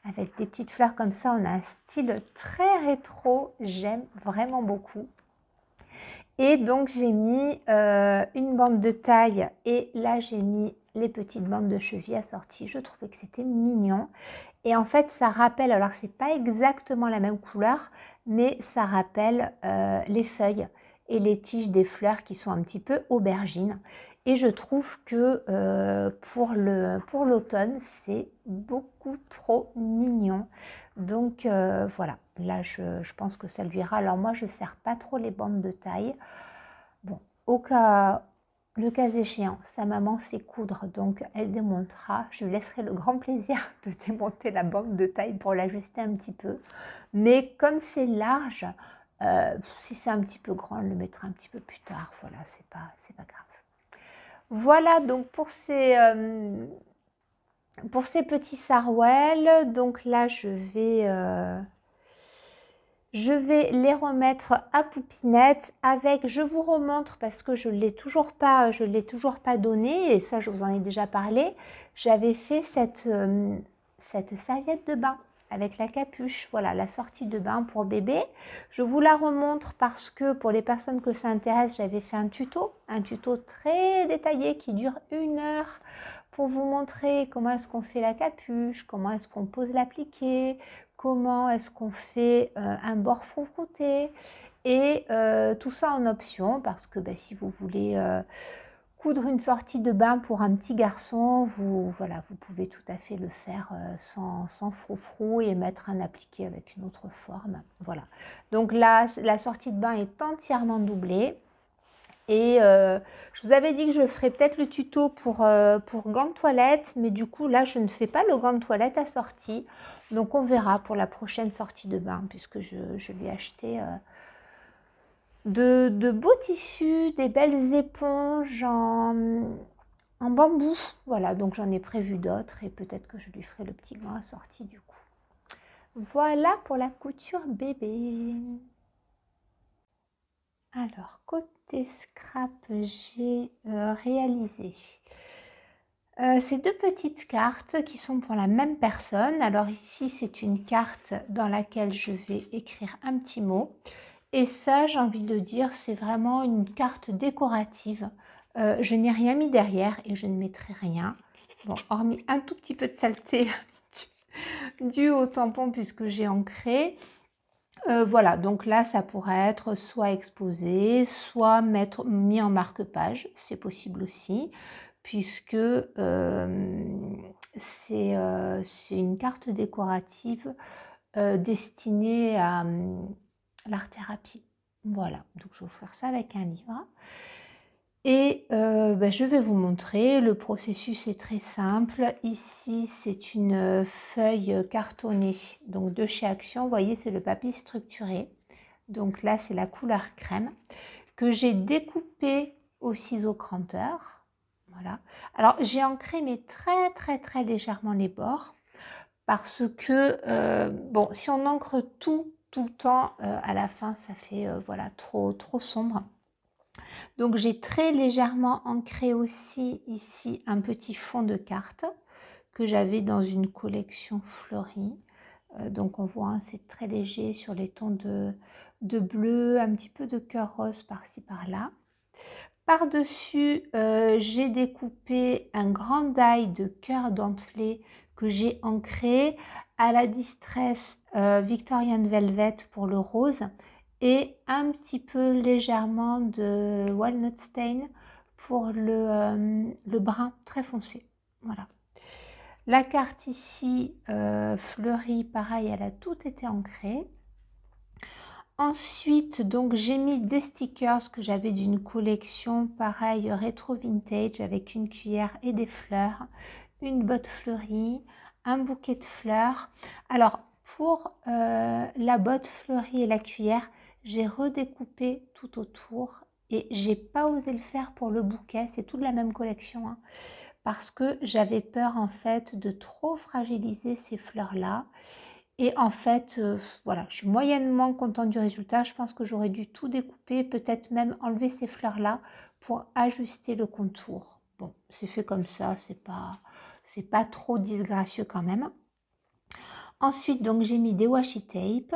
Avec des petites fleurs comme ça, on a un style très rétro. J'aime vraiment beaucoup. Et donc, j'ai mis une bande de taille et là, j'ai mis les petites bandes de cheville assorties. Je trouvais que c'était mignon. Et en fait, ça rappelle, alors c'est pas exactement la même couleur, mais ça rappelle les feuilles et les tiges des fleurs qui sont un petit peu aubergines. Et je trouve que pour l'automne, c'est beaucoup trop mignon. Donc voilà, là je pense que ça lui ira. Alors moi, je ne serre pas trop les bandes de taille. Bon, le cas échéant, sa maman sait coudre, donc elle démontera. Je lui laisserai le grand plaisir de démonter la bande de taille pour l'ajuster un petit peu. Mais comme c'est large, si c'est un petit peu grand, elle le mettra un petit peu plus tard. Voilà, c'est pas grave. Voilà donc pour ces petits sarouels. Donc là, je vais Je vais les remettre à Poupinette avec, je vous remontre parce que je ne l'ai toujours pas donné et ça je vous en ai déjà parlé. J'avais fait cette serviette de bain avec la capuche, voilà la sortie de bain pour bébé. Je vous la remontre parce que pour les personnes que ça intéresse, j'avais fait un tuto très détaillé qui dure 1 heure pour vous montrer comment est-ce qu'on fait la capuche, comment est-ce qu'on pose l'appliqué, comment est-ce qu'on fait un bord froufrouté et tout ça en option parce que si vous voulez coudre une sortie de bain pour un petit garçon, vous pouvez tout à fait le faire sans froufrou et mettre un appliqué avec une autre forme. Voilà. Donc là, la sortie de bain est entièrement doublée. Et je vous avais dit que je ferais peut-être le tuto pour gants de toilette, mais du coup là je ne fais pas le gant de toilette assorti. Donc on verra pour la prochaine sortie de bain, puisque je vais acheter de beaux tissus, des belles éponges en bambou. Voilà, donc j'en ai prévu d'autres et peut-être que je lui ferai le petit gant assorti du coup. Voilà pour la couture bébé. Alors, côté scrap, j'ai réalisé ces 2 petites cartes qui sont pour la même personne. Alors ici, c'est une carte dans laquelle je vais écrire un petit mot. Et ça, j'ai envie de dire, c'est vraiment une carte décorative. Je n'ai rien mis derrière et je ne mettrai rien. Bon, hormis un tout petit peu de saleté dû au tampon puisque j'ai ancré. Voilà, donc là, ça pourrait être soit exposé, soit mis en marque-page, c'est possible aussi, puisque c'est une carte décorative destinée à l'art-thérapie. Voilà, donc je vais vous faire ça avec un livre. Et je vais vous montrer, le processus est très simple. Ici, c'est une feuille cartonnée, donc de chez Action. Vous voyez, c'est le papier structuré. Donc là, c'est la couleur crème que j'ai découpé au ciseau cranteur. Voilà. Alors, j'ai ancré, mais très légèrement les bords. Parce que, bon, si on encre tout le temps, à la fin, ça fait voilà, trop sombre. Donc j'ai très légèrement ancré aussi ici un petit fond de carte que j'avais dans une collection fleurie. Donc on voit, hein, c'est très léger sur les tons de bleu, un petit peu de cœur rose par-ci par-là. Par-dessus, j'ai découpé un grand die de cœur dentelé que j'ai ancré à la Distress Victorian Velvet pour le rose et un petit peu légèrement de Walnut Stain pour le brun très foncé. Voilà. La carte ici fleurie, pareil, elle a tout été ancrée. Ensuite, donc j'ai mis des stickers que j'avais d'une collection, pareil, rétro vintage avec une cuillère et des fleurs, une botte fleurie, un bouquet de fleurs. Alors, pour la botte fleurie et la cuillère, j'ai redécoupé tout autour et j'ai pas osé le faire pour le bouquet, c'est toute la même collection, hein, parce que j'avais peur en fait de trop fragiliser ces fleurs-là. Et en fait, voilà, je suis moyennement contente du résultat. Je pense que j'aurais dû tout découper, peut-être même enlever ces fleurs-là pour ajuster le contour. Bon, c'est fait comme ça, c'est pas trop disgracieux quand même. Ensuite, donc j'ai mis des washi tape.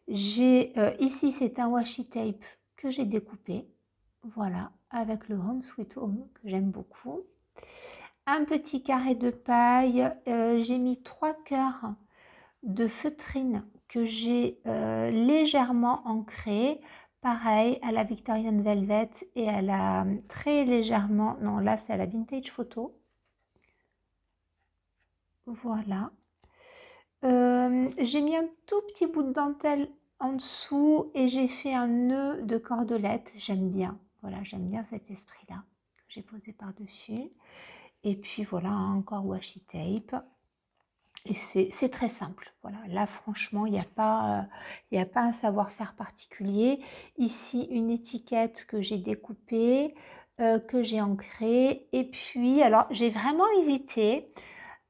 Ici, c'est un washi tape que j'ai découpé. Voilà, avec le Home Sweet Home que j'aime beaucoup. Un petit carré de paille. J'ai mis 3 cœurs de feutrine que j'ai légèrement ancré, pareil à la Victorian Velvet et à la très légèrement, non là c'est à la Vintage Photo. Voilà. J'ai mis un tout petit bout de dentelle en dessous et j'ai fait un nœud de cordelette. J'aime bien, voilà, j'aime bien cet esprit-là que j'ai posé par-dessus. Et puis voilà, encore washi tape. Et c'est très simple. Voilà, là franchement, il n'y a pas un savoir-faire particulier. Ici, une étiquette que j'ai découpée, que j'ai ancrée. Et puis, alors, j'ai vraiment hésité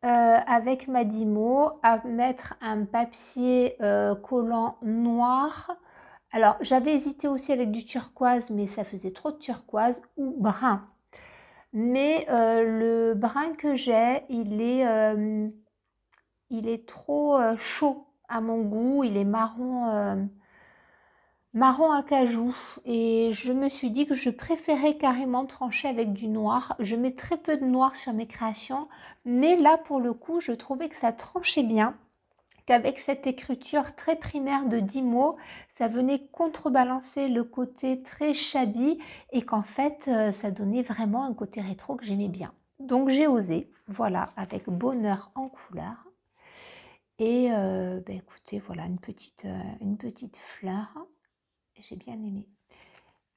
avec ma Dymo à mettre un papier collant noir. Alors j'avais hésité aussi avec du turquoise, mais ça faisait trop de turquoise, ou brun. Mais le brun que j'ai, il est trop chaud à mon goût, il est marron acajou, et je me suis dit que je préférais carrément trancher avec du noir. Je mets très peu de noir sur mes créations, mais là pour le coup je trouvais que ça tranchait bien, qu'avec cette écriture très primaire de 10 mots, ça venait contrebalancer le côté très shabby, et qu'en fait ça donnait vraiment un côté rétro que j'aimais bien. Donc j'ai osé, voilà, avec bonheur en couleur. Et ben écoutez, voilà une petite fleur. J'ai bien aimé.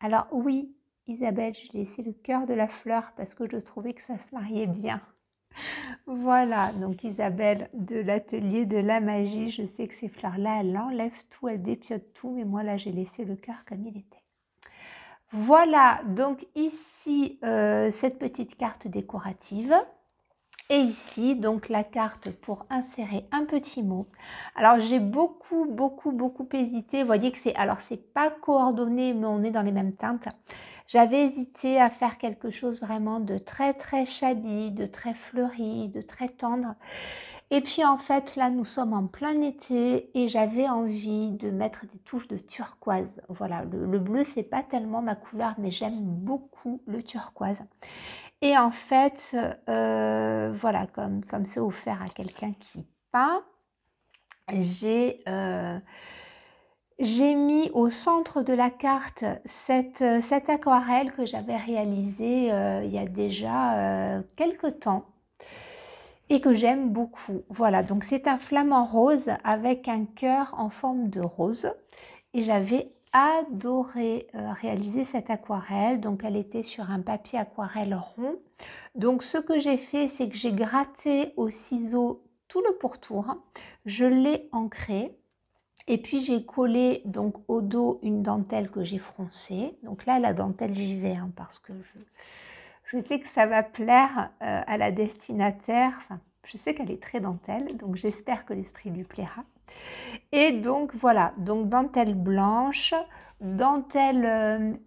Alors oui, Isabelle, j'ai laissé le cœur de la fleur parce que je trouvais que ça se mariait bien. Voilà, donc Isabelle de l'atelier de la magie, je sais que ces fleurs-là, elles enlèvent tout, elles dépiotent tout, mais moi là, j'ai laissé le cœur comme il était. Voilà, donc ici, cette petite carte décorative. Et ici, donc la carte pour insérer un petit mot. Alors j'ai beaucoup hésité. Vous voyez que c'est pas coordonné, mais on est dans les mêmes teintes. J'avais hésité à faire quelque chose vraiment de très shabby, de très fleuri, de très tendre. Et puis en fait, là, nous sommes en plein été et j'avais envie de mettre des touches de turquoise. Voilà, le bleu, c'est pas tellement ma couleur, mais j'aime beaucoup le turquoise. Et en fait, voilà, comme c'est offert à quelqu'un qui peint, j'ai mis au centre de la carte cette aquarelle que j'avais réalisée il y a déjà quelques temps et que j'aime beaucoup. Voilà, donc c'est un flamant rose avec un cœur en forme de rose, et j'avais adoré réaliser cette aquarelle. Donc elle était sur un papier aquarelle rond. Donc ce que j'ai fait, c'est que j'ai gratté au ciseau tout le pourtour, je l'ai ancré, et puis j'ai collé donc au dos une dentelle que j'ai froncée. Donc là, la dentelle, j'y vais parce que je sais que ça va plaire à la destinataire. Enfin, je sais qu'elle est très dentelle, donc j'espère que l'esprit lui plaira. Et donc voilà, donc dentelle blanche, dentelle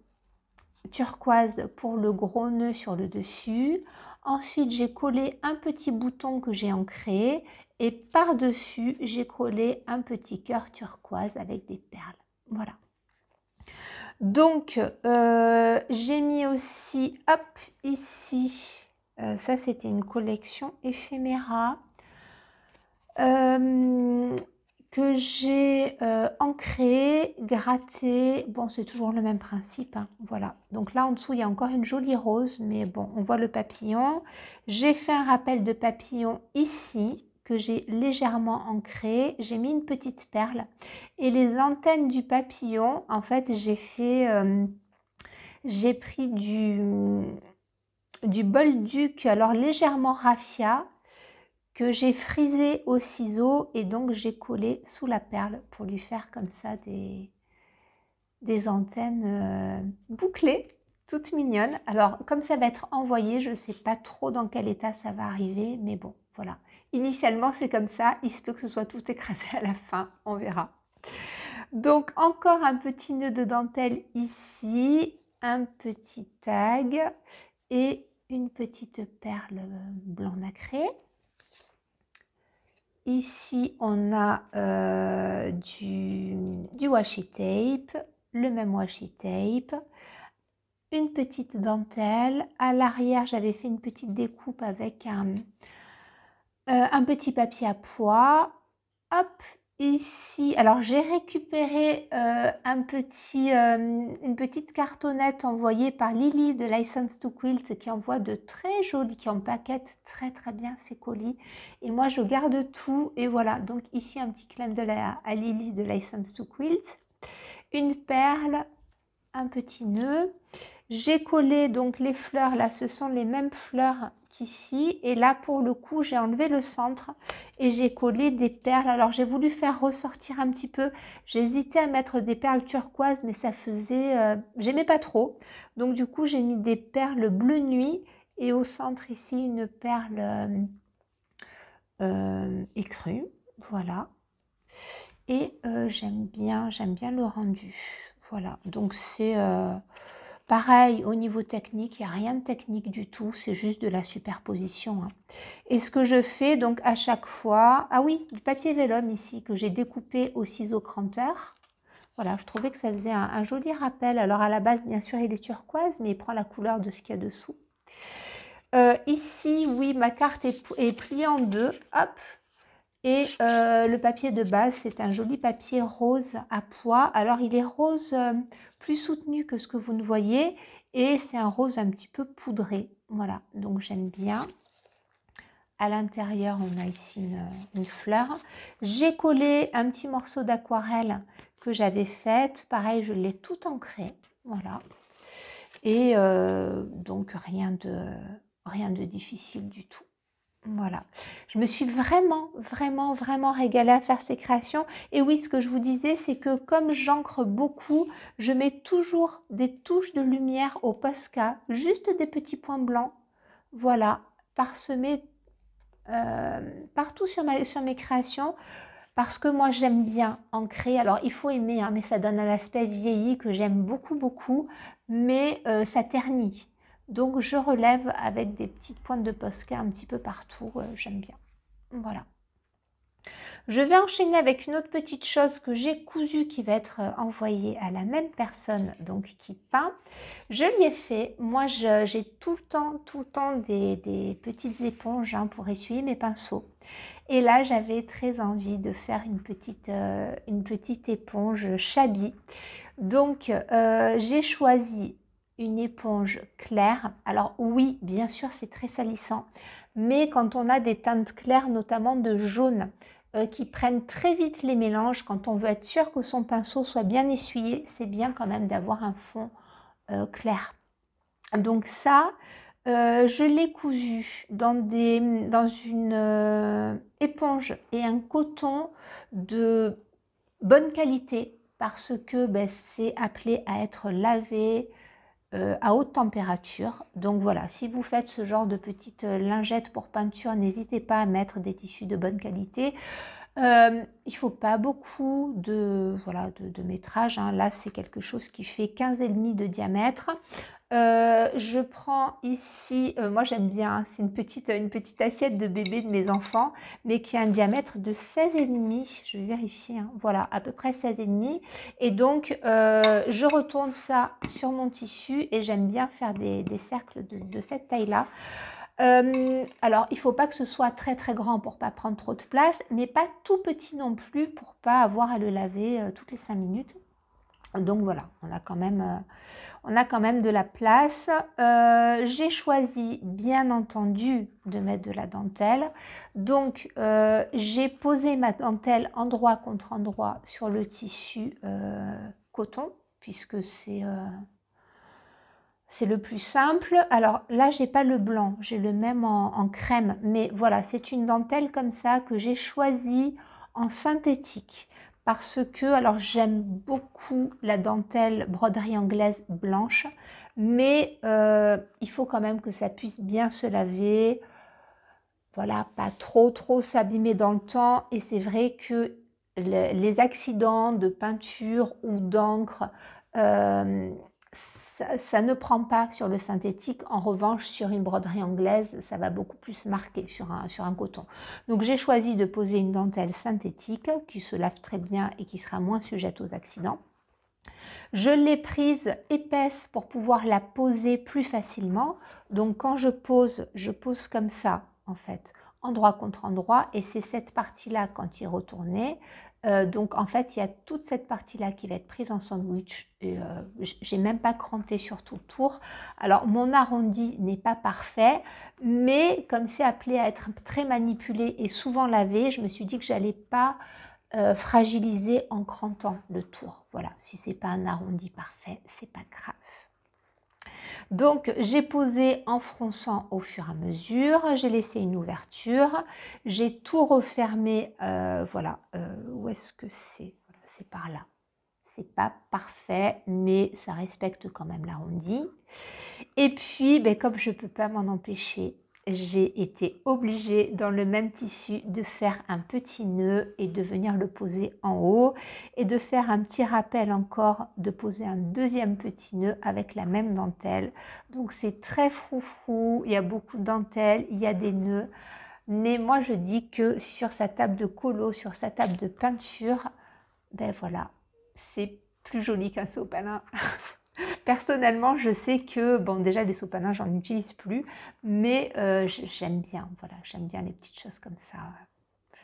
turquoise pour le gros nœud sur le dessus. Ensuite, j'ai collé un petit bouton que j'ai ancré, et par-dessus, j'ai collé un petit cœur turquoise avec des perles. Voilà. Donc, j'ai mis aussi, hop, ici, ça c'était une collection éphéméra que j'ai ancré, gratté. Bon, c'est toujours le même principe, voilà. Donc là, en dessous, il y a encore une jolie rose, mais bon, on voit le papillon. J'ai fait un rappel de papillon ici, que j'ai légèrement ancré. J'ai mis une petite perle. Et les antennes du papillon, en fait, j'ai pris du bolduc, alors légèrement raffia, que j'ai frisé au ciseau, et donc j'ai collé sous la perle pour lui faire comme ça des antennes bouclées, toutes mignonnes. Alors comme ça va être envoyé, je ne sais pas trop dans quel état ça va arriver, mais bon, voilà. Initialement c'est comme ça, il se peut que ce soit tout écrasé à la fin, on verra. Donc encore un petit nœud de dentelle ici, un petit tag et une petite perle blanc nacré. Ici, on a du washi tape, le même washi tape, une petite dentelle. À l'arrière, j'avais fait une petite découpe avec un petit papier à pois. Hop, ici, alors j'ai récupéré une petite cartonnette envoyée par Lily de License to Quilt, qui envoie de très jolis, qui empaquette très bien ces colis. Et moi, je garde tout. Et voilà, donc ici, un petit clin d'œil à Lily de License to Quilt. Une perle, un petit nœud. J'ai collé donc les fleurs, là, ce sont les mêmes fleurs qu'ici. Et là, pour le coup, j'ai enlevé le centre et j'ai collé des perles. Alors, j'ai voulu faire ressortir un petit peu. J'ai hésité à mettre des perles turquoises, mais ça faisait... j'aimais pas trop. Donc, du coup, j'ai mis des perles bleu nuit. Et au centre, ici, une perle écru, voilà. Et j'aime bien le rendu, voilà. Donc c'est pareil au niveau technique, il n'y a rien de technique du tout, c'est juste de la superposition, hein. Et ce que je fais donc à chaque fois, ah oui, du papier vélum ici que j'ai découpé au ciseau cranteur. Voilà, je trouvais que ça faisait un joli rappel. Alors à la base, bien sûr, il est turquoise, mais il prend la couleur de ce qu'il y a dessous. Ici, oui, ma carte est pliée en deux. Hop. Et le papier de base, c'est un joli papier rose à pois. Alors, il est rose plus soutenu que ce que vous ne voyez. Et c'est un rose un petit peu poudré. Voilà, donc j'aime bien. À l'intérieur, on a ici une fleur. J'ai collé un petit morceau d'aquarelle que j'avais faite. Pareil, je l'ai tout ancré. Voilà. Et donc, rien de difficile du tout. Voilà. Je me suis vraiment régalée à faire ces créations. Et oui, ce que je vous disais, c'est que comme j'encre beaucoup, je mets toujours des touches de lumière au Posca, juste des petits points blancs. Voilà, parsemés partout sur mes créations, parce que moi j'aime bien ancrer. Alors il faut aimer, hein, mais ça donne un aspect vieilli que j'aime beaucoup, mais ça ternit. Donc je relève avec des petites pointes de Posca un petit peu partout, j'aime bien. Voilà. Je vais enchaîner avec une autre petite chose que j'ai cousue qui va être envoyée à la même personne, donc qui peint. Je lui ai fait, moi j'ai tout le temps des petites éponges, hein, pour essuyer mes pinceaux. Et là, j'avais très envie de faire une petite éponge Chabi. Donc, j'ai choisi une éponge claire. Alors oui, bien sûr, c'est très salissant. Mais quand on a des teintes claires, notamment de jaune, qui prennent très vite les mélanges, quand on veut être sûr que son pinceau soit bien essuyé, c'est bien quand même d'avoir un fond clair. Donc ça, je l'ai cousu dans une éponge et un coton de bonne qualité parce que ben, c'est appelé à être lavé à haute température. Donc voilà, si vous faites ce genre de petites lingettes pour peinture, n'hésitez pas à mettre des tissus de bonne qualité. Il ne faut pas beaucoup voilà, de métrage, hein. Là, c'est quelque chose qui fait 15,5 de diamètre. Je prends ici, moi j'aime bien, hein, c'est une petite assiette de bébé de mes enfants, mais qui a un diamètre de 16,5. Je vais vérifier, hein, voilà, à peu près 16,5. Et donc, je retourne ça sur mon tissu et j'aime bien faire des cercles de cette taille-là. Alors, il ne faut pas que ce soit très grand pour pas prendre trop de place, mais pas tout petit non plus pour pas avoir à le laver toutes les 5 minutes. Donc voilà, on a quand même de la place. J'ai choisi, bien entendu, de mettre de la dentelle. Donc, j'ai posé ma dentelle endroit contre endroit sur le tissu coton, puisque c'est le plus simple. Alors là, j'ai pas le blanc, j'ai le même en crème. Mais voilà, c'est une dentelle comme ça que j'ai choisie en synthétique. Parce que, alors j'aime beaucoup la dentelle broderie anglaise blanche. Mais il faut quand même que ça puisse bien se laver. Voilà, pas trop s'abîmer dans le temps. Et c'est vrai que les accidents de peinture ou d'encre, ça ne prend pas sur le synthétique. En revanche, sur une broderie anglaise, ça va beaucoup plus marquer sur un coton. Donc j'ai choisi de poser une dentelle synthétique qui se lave très bien et qui sera moins sujette aux accidents. Je l'ai prise épaisse pour pouvoir la poser plus facilement. Donc quand je pose comme ça en fait, endroit contre endroit, et c'est cette partie-là quand il est retourné. Donc en fait, il y a toute cette partie-là qui va être prise en sandwich. Et j'ai même pas cranté sur tout le tour. Alors mon arrondi n'est pas parfait, mais comme c'est appelé à être très manipulé et souvent lavé, je me suis dit que j'allais pas fragiliser en crantant le tour. Voilà, si c'est pas un arrondi parfait, c'est pas grave. Donc j'ai posé en fronçant au fur et à mesure, j'ai laissé une ouverture, j'ai tout refermé, voilà, où est-ce que c'est? Voilà, c'est par là. C'est pas parfait, mais ça respecte quand même l'arrondi. Et puis, ben, comme je peux pas m'en empêcher, j'ai été obligée dans le même tissu de faire un petit nœud et de venir le poser en haut et de faire un petit rappel encore, de poser un deuxième petit nœud avec la même dentelle. Donc c'est très froufrou, il y a beaucoup de dentelle, il y a des nœuds, mais moi je dis que sur sa table de colo, sur sa table de peinture, ben voilà, c'est plus joli qu'un sopalin. Personnellement, je sais que, bon, déjà les sopalins, j'en utilise plus, mais j'aime bien, voilà, j'aime bien les petites choses comme ça.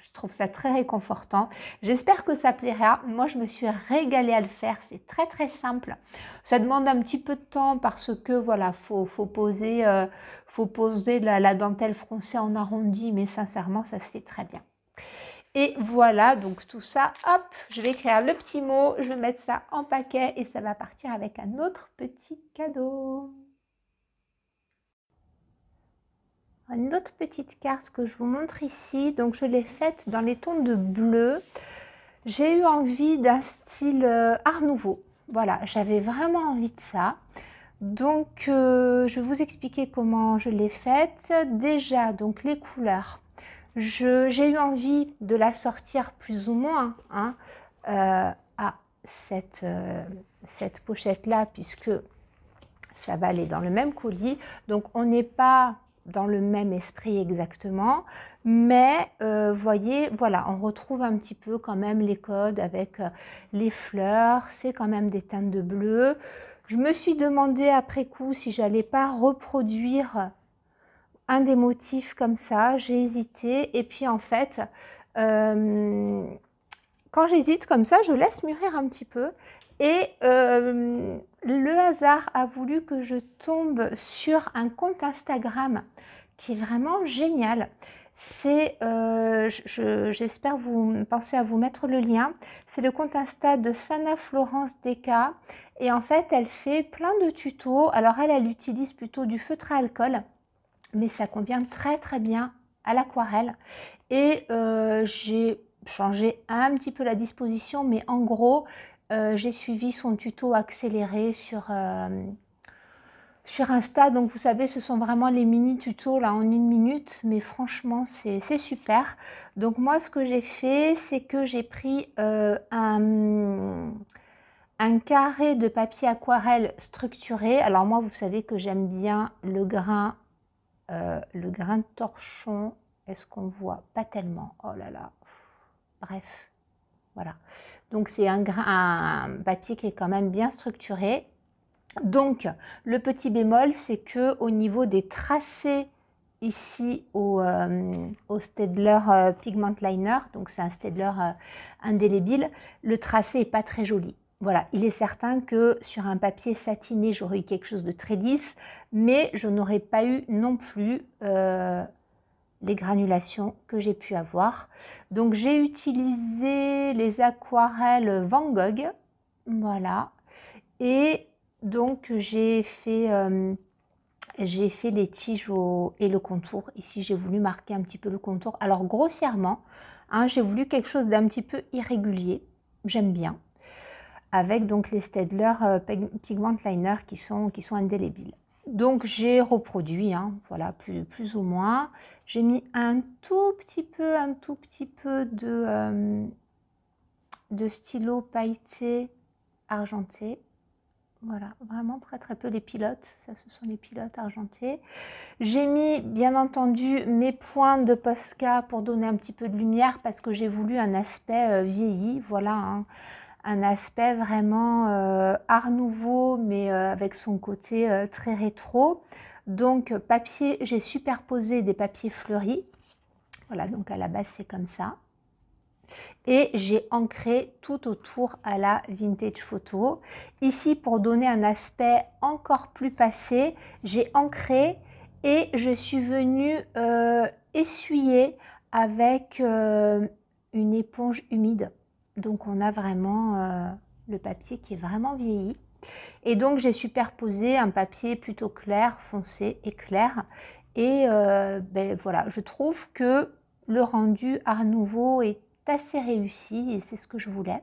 Je trouve ça très réconfortant. J'espère que ça plaira. Moi, je me suis régalée à le faire. C'est très, très simple. Ça demande un petit peu de temps parce que, voilà, faut poser la dentelle froncée en arrondi, mais sincèrement, ça se fait très bien. Et voilà, donc tout ça, hop, je vais écrire le petit mot, je vais mettre ça en paquet et ça va partir avec un autre petit cadeau. Une autre petite carte que je vous montre ici, donc je l'ai faite dans les tons de bleu. J'ai eu envie d'un style Art Nouveau. Voilà, j'avais vraiment envie de ça. Donc, je vais vous expliquer comment je l'ai faite. Déjà, donc les couleurs. J'ai eu envie de la sortir plus ou moins hein, à cette pochette-là, puisque ça va aller dans le même colis. Donc, on n'est pas dans le même esprit exactement, mais voyez, voilà, on retrouve un petit peu quand même les codes avec les fleurs, c'est quand même des teintes de bleu. Je me suis demandé après coup si j'allais pas reproduire un des motifs comme ça, j'ai hésité et puis en fait, quand j'hésite comme ça, je laisse mûrir un petit peu et le hasard a voulu que je tombe sur un compte Instagram qui est vraiment génial. C'est, j'espère vous pensez à vous mettre le lien, c'est le compte Insta de Sana Florence Deka et en fait elle fait plein de tutos. Alors elle utilise plutôt du feutre à alcool, mais ça convient très très bien à l'aquarelle et j'ai changé un petit peu la disposition, mais en gros j'ai suivi son tuto accéléré sur Insta. Donc vous savez, ce sont vraiment les mini tutos là en 1 minute, mais franchement c'est super. Donc moi ce que j'ai fait, c'est que j'ai pris un carré de papier aquarelle structuré. Alors moi vous savez que j'aime bien le grain torchon. Est-ce qu'on voit? Pas tellement. Oh là là. Bref, voilà. Donc c'est un papier qui est quand même bien structuré. Donc le petit bémol, c'est que au niveau des tracés ici au Staedtler Pigment Liner, donc c'est un Staedtler indélébile, le tracé est pas très joli. Voilà, il est certain que sur un papier satiné, j'aurais eu quelque chose de très lisse, mais je n'aurais pas eu non plus les granulations que j'ai pu avoir. Donc j'ai utilisé les aquarelles Van Gogh, voilà, et donc j'ai fait les tiges et le contour. Ici j'ai voulu marquer un petit peu le contour, alors grossièrement, hein, j'ai voulu quelque chose d'un petit peu irrégulier, j'aime bien, avec donc les Staedtler Pigment Liner qui sont indélébiles. Donc j'ai reproduit, hein, voilà, plus ou moins. J'ai mis un tout petit peu de stylo pailleté argenté. Voilà, vraiment très très peu les pilotes, ça ce sont les pilotes argentés. J'ai mis bien entendu mes points de Posca pour donner un petit peu de lumière parce que j'ai voulu un aspect vieilli, voilà, hein, un aspect vraiment art nouveau, mais avec son côté très rétro. Donc papier, j'ai superposé des papiers fleuris. Voilà, donc à la base c'est comme ça. Et j'ai ancré tout autour à la vintage photo. Ici, pour donner un aspect encore plus passé, j'ai ancré et je suis venue essuyer avec une éponge humide. Donc on a vraiment le papier qui est vraiment vieilli. Et donc j'ai superposé un papier plutôt clair, foncé et clair. Et ben, voilà, je trouve que le rendu Art Nouveau est assez réussi et c'est ce que je voulais.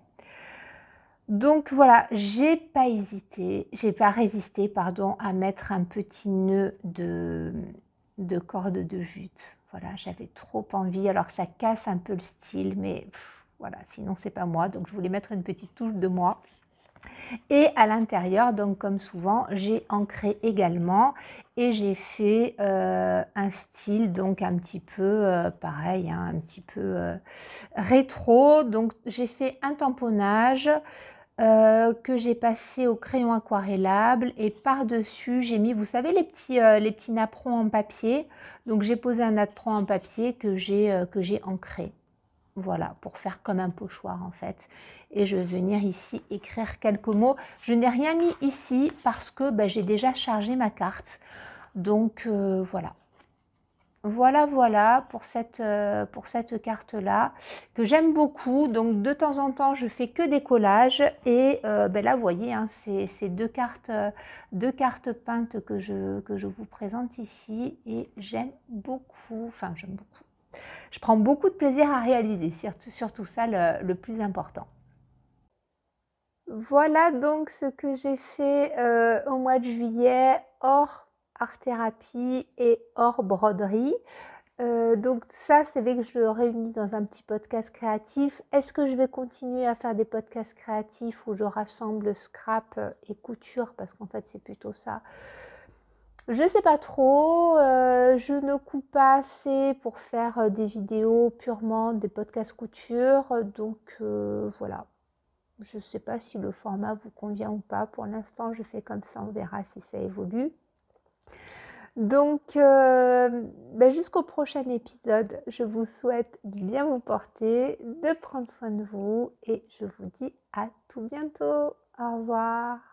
Donc voilà, j'ai pas résisté, pardon, à mettre un petit nœud corde de jute. Voilà, j'avais trop envie. Alors ça casse un peu le style, mais voilà, sinon c'est pas moi. Donc je voulais mettre une petite touche de moi. Et à l'intérieur, donc comme souvent, j'ai ancré également et j'ai fait un style donc un petit peu pareil, hein, un petit peu rétro. Donc j'ai fait un tamponnage que j'ai passé au crayon aquarellable et par-dessus j'ai mis, vous savez, les petits napperons en papier. Donc j'ai posé un napperon en papier que j'ai ancré. Voilà, pour faire comme un pochoir en fait. Et je vais venir ici écrire quelques mots. Je n'ai rien mis ici parce que j'ai déjà chargé ma carte. Donc voilà. Voilà pour cette carte-là que j'aime beaucoup. Donc de temps en temps, je fais que des collages. Et là, vous voyez, hein, c'est deux cartes peintes que je vous présente ici. Et j'aime beaucoup, enfin j'aime beaucoup. Je prends beaucoup de plaisir à réaliser, surtout ça le plus important. Voilà donc ce que j'ai fait au mois de juillet, hors art-thérapie et hors broderie. Donc ça, c'est vrai que je le réunis dans un petit podcast créatif. Est-ce que je vais continuer à faire des podcasts créatifs où je rassemble scrap et couture, parce qu'en fait c'est plutôt ça. Je sais pas trop, je ne coupe pas assez pour faire des vidéos purement des podcasts couture, donc voilà. Je ne sais pas si le format vous convient ou pas. Pour l'instant, je fais comme ça, on verra si ça évolue. Donc, jusqu'au prochain épisode, je vous souhaite de bien vous porter, de prendre soin de vous et je vous dis à tout bientôt. Au revoir.